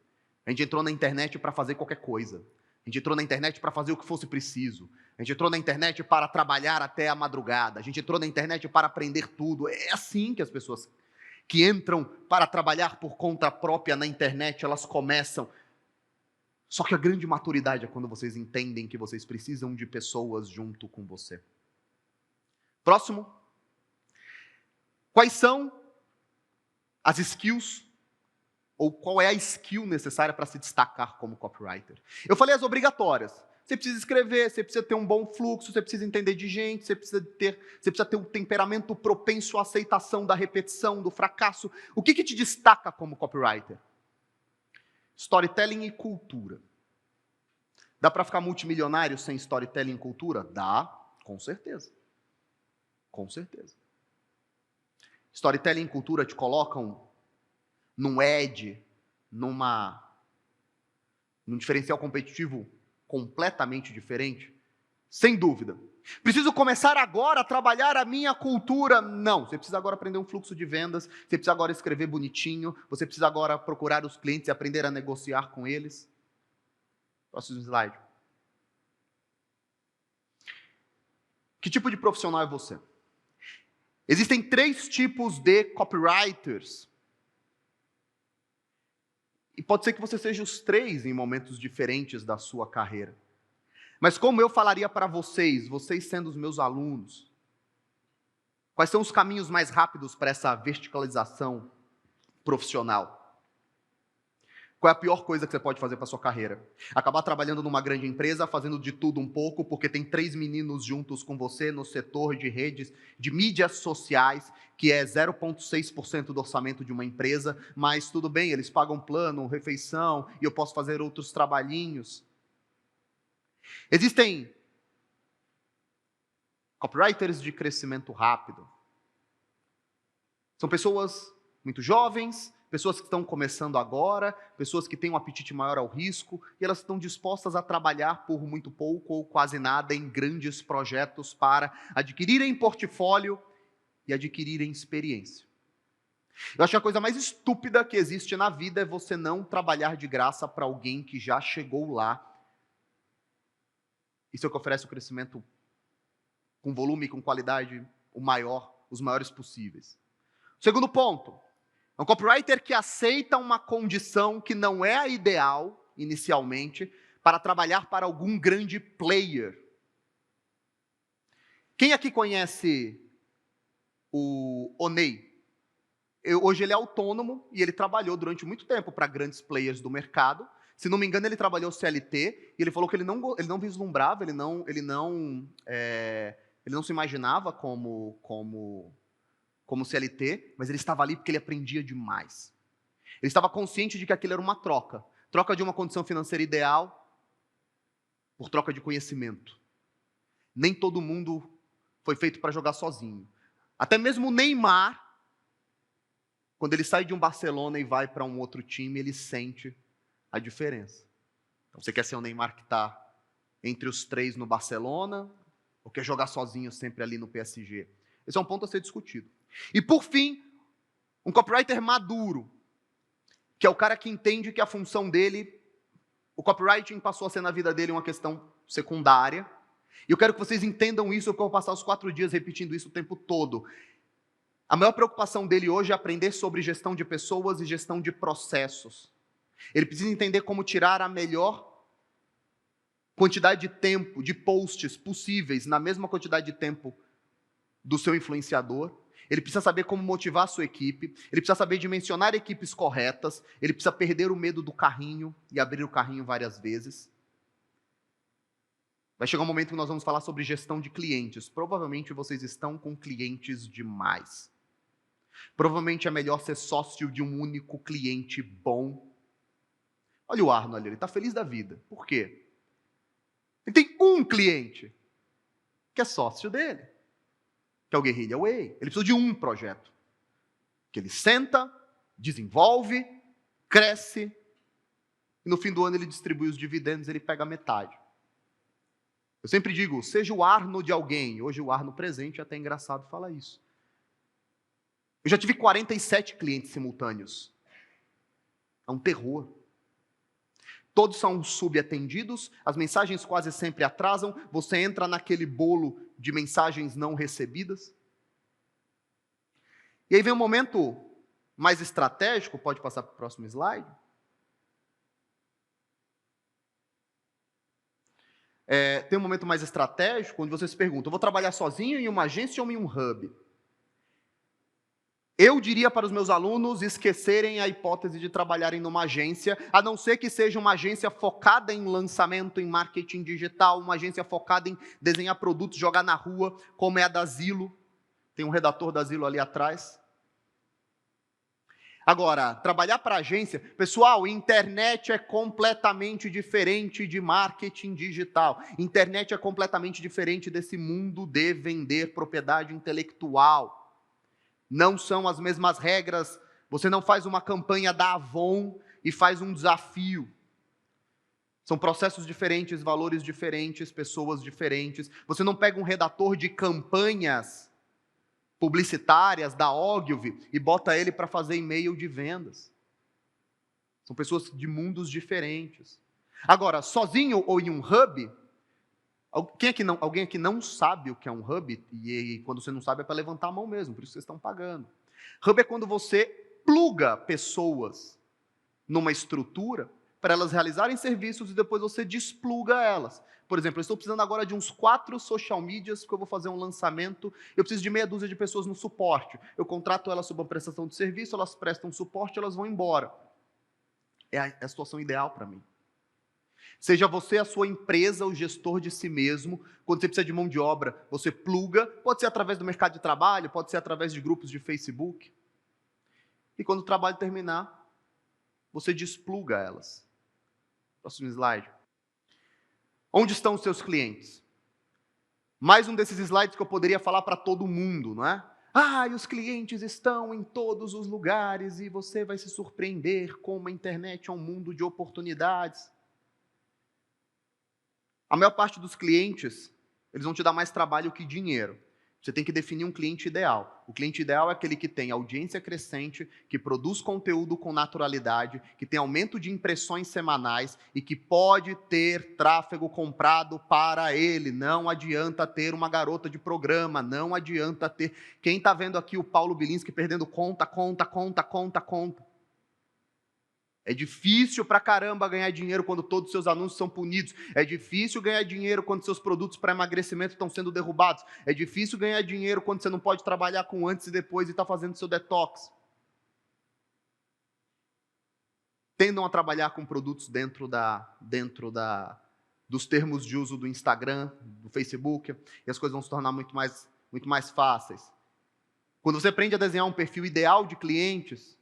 A gente entrou na internet para fazer qualquer coisa. A gente entrou na internet para fazer o que fosse preciso. A gente entrou na internet para trabalhar até a madrugada. A gente entrou na internet para aprender tudo. É assim que as pessoas que entram para trabalhar por conta própria na internet, elas começam. Só que a grande maturidade é quando vocês entendem que vocês precisam de pessoas junto com você. Próximo. Quais são as skills, ou qual é a skill necessária para se destacar como copywriter? Eu falei as obrigatórias. Você precisa escrever, você precisa ter um bom fluxo, você precisa entender de gente, você precisa ter um temperamento propenso à aceitação da repetição, do fracasso. O que te destaca como copywriter? Storytelling e cultura. Dá para ficar multimilionário sem storytelling e cultura? Dá, com certeza. Com certeza. Storytelling e cultura te colocam num edge, num diferencial competitivo completamente diferente? Sem dúvida. Preciso começar agora a trabalhar a minha cultura? Não. Você precisa agora aprender um fluxo de vendas, você precisa agora escrever bonitinho, você precisa agora procurar os clientes e aprender a negociar com eles. Próximo slide. Que tipo de profissional é você? Existem 3 tipos de copywriters. E pode ser que você seja os 3 em momentos diferentes da sua carreira. Mas como eu falaria para vocês sendo os meus alunos, quais são os caminhos mais rápidos para essa verticalização profissional? Qual é a pior coisa que você pode fazer para a sua carreira? Acabar trabalhando numa grande empresa, fazendo de tudo um pouco, porque tem 3 meninos juntos com você no setor de redes, de mídias sociais, que é 0,6% do orçamento de uma empresa, mas tudo bem, eles pagam plano, refeição, e eu posso fazer outros trabalhinhos. Existem copywriters de crescimento rápido. São pessoas muito jovens, pessoas que estão começando agora, pessoas que têm um apetite maior ao risco, e elas estão dispostas a trabalhar por muito pouco ou quase nada em grandes projetos para adquirirem portfólio e adquirirem experiência. Eu acho que a coisa mais estúpida que existe na vida é você não trabalhar de graça para alguém que já chegou lá. Isso é o que oferece o crescimento com volume e com qualidade os maiores possíveis. Segundo ponto. É um copywriter que aceita uma condição que não é a ideal, inicialmente, para trabalhar para algum grande player. Quem aqui conhece o Oney? Hoje ele é autônomo e ele trabalhou durante muito tempo para grandes players do mercado. Se não me engano, ele trabalhou CLT, e ele falou que ele não vislumbrava, ele não se imaginava como CLT, mas ele estava ali porque ele aprendia demais. Ele estava consciente de que aquilo era uma troca. Troca de uma condição financeira ideal por troca de conhecimento. Nem todo mundo foi feito para jogar sozinho. Até mesmo o Neymar, quando ele sai de um Barcelona e vai para um outro time, ele sente a diferença. Então, você quer ser o Neymar que está entre os 3 no Barcelona, ou quer jogar sozinho sempre ali no PSG? Esse é um ponto a ser discutido. E, por fim, um copywriter maduro, que é o cara que entende que a função dele, o copywriting passou a ser na vida dele uma questão secundária. E eu quero que vocês entendam isso, porque eu vou passar os 4 dias repetindo isso o tempo todo. A maior preocupação dele hoje é aprender sobre gestão de pessoas e gestão de processos. Ele precisa entender como tirar a melhor quantidade de tempo, de posts possíveis, na mesma quantidade de tempo do seu influenciador. Ele precisa saber como motivar a sua equipe, ele precisa saber dimensionar equipes corretas, ele precisa perder o medo do carrinho e abrir o carrinho várias vezes. Vai chegar um momento que nós vamos falar sobre gestão de clientes. Provavelmente vocês estão com clientes demais. Provavelmente é melhor ser sócio de um único cliente bom. Olha o Arno ali, ele está feliz da vida. Por quê? Ele tem um cliente que é sócio dele, que é o Guerrilla Way. Ele precisa de um projeto, que ele senta, desenvolve, cresce, e no fim do ano ele distribui os dividendos, ele pega metade. Eu sempre digo, seja o Arno de alguém. Hoje o Arno presente é até engraçado falar isso. Eu já tive 47 clientes simultâneos. É um terror. Todos são subatendidos, as mensagens quase sempre atrasam, você entra naquele bolo de mensagens não recebidas. E aí vem um momento mais estratégico, pode passar para o próximo slide. Tem um momento mais estratégico, onde você se pergunta, eu vou trabalhar sozinho em uma agência ou em um hub? Eu diria para os meus alunos esquecerem a hipótese de trabalharem numa agência, a não ser que seja uma agência focada em lançamento, em marketing digital, uma agência focada em desenhar produtos, jogar na rua, como é a da Zillow. Tem um redator da Zillow ali atrás. Agora, trabalhar para agência, pessoal, internet é completamente diferente de marketing digital. Internet é completamente diferente desse mundo de vender propriedade intelectual. Não são as mesmas regras. Você não faz uma campanha da Avon e faz um desafio. São processos diferentes, valores diferentes, pessoas diferentes. Você não pega um redator de campanhas publicitárias da Ogilvy e bota ele para fazer e-mail de vendas. São pessoas de mundos diferentes. Agora, sozinho ou em um hub, alguém aqui não sabe o que é um hub? E quando você não sabe é para levantar a mão mesmo, por isso vocês estão pagando. Hub é quando você pluga pessoas numa estrutura para elas realizarem serviços e depois você despluga elas. Por exemplo, eu estou precisando agora de uns 4 social medias, porque eu vou fazer um lançamento, eu preciso de meia dúzia de pessoas no suporte. Eu contrato elas sob uma prestação de serviço, elas prestam suporte, elas vão embora. É a situação ideal para mim. Seja você a sua empresa, o gestor de si mesmo, quando você precisa de mão de obra, você pluga, pode ser através do mercado de trabalho, pode ser através de grupos de Facebook. E quando o trabalho terminar, você despluga elas. Próximo slide. Onde estão os seus clientes? Mais um desses slides que eu poderia falar para todo mundo, não é? E os clientes estão em todos os lugares e você vai se surpreender como a internet é um mundo de oportunidades. A maior parte dos clientes, eles vão te dar mais trabalho que dinheiro. Você tem que definir um cliente ideal. O cliente ideal é aquele que tem audiência crescente, que produz conteúdo com naturalidade, que tem aumento de impressões semanais e que pode ter tráfego comprado para ele. Não adianta ter uma garota de programa, não adianta ter... Quem está vendo aqui o Paulo Bilinski perdendo conta. É difícil pra caramba ganhar dinheiro quando todos os seus anúncios são punidos. É difícil ganhar dinheiro quando seus produtos para emagrecimento estão sendo derrubados. É difícil ganhar dinheiro quando você não pode trabalhar com antes e depois e está fazendo seu detox. tendam a trabalhar com produtos dentro dos termos de uso do Instagram, do Facebook, e as coisas vão se tornar muito mais fáceis. Quando você aprende a desenhar um perfil ideal de clientes,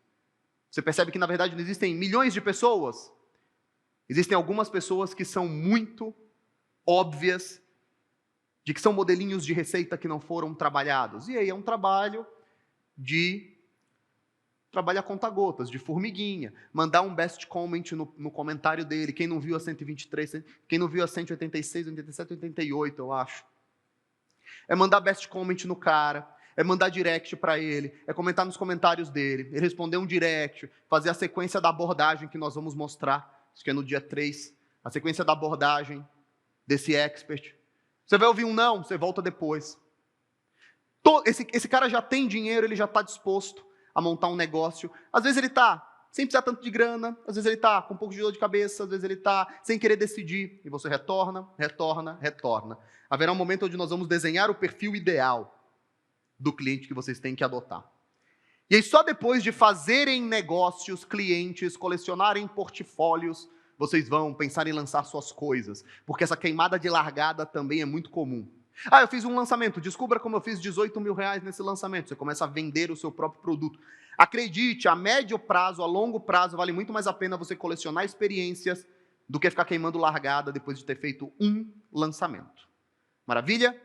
você percebe que, na verdade, não existem milhões de pessoas. Existem algumas pessoas que são muito óbvias, de que são modelinhos de receita que não foram trabalhados. E aí é um trabalho a conta-gotas, de formiguinha. Mandar um best comment no comentário dele. Quem não viu a 123, quem não viu a 186, 87, 88, eu acho. É mandar best comment no cara. É mandar direct para ele. É comentar nos comentários dele. Ele responder um direct. Fazer a sequência da abordagem que nós vamos mostrar. Acho que é no dia 3. A sequência da abordagem desse expert. Você vai ouvir um não, você volta depois. Esse cara já tem dinheiro, ele já está disposto a montar um negócio. Às vezes ele está sem precisar tanto de grana, às vezes ele está com um pouco de dor de cabeça, às vezes ele está sem querer decidir. E você retorna. Haverá um momento onde nós vamos desenhar o perfil ideal do cliente que vocês têm que adotar. E aí só depois de fazerem negócios, clientes, colecionarem portfólios, vocês vão pensar em lançar suas coisas, porque essa queimada de largada também é muito comum. Eu fiz um lançamento, descubra como eu fiz 18 mil reais nesse lançamento. Você começa a vender o seu próprio produto. Acredite, a médio prazo, a longo prazo, vale muito mais a pena você colecionar experiências do que ficar queimando largada depois de ter feito um lançamento. Maravilha?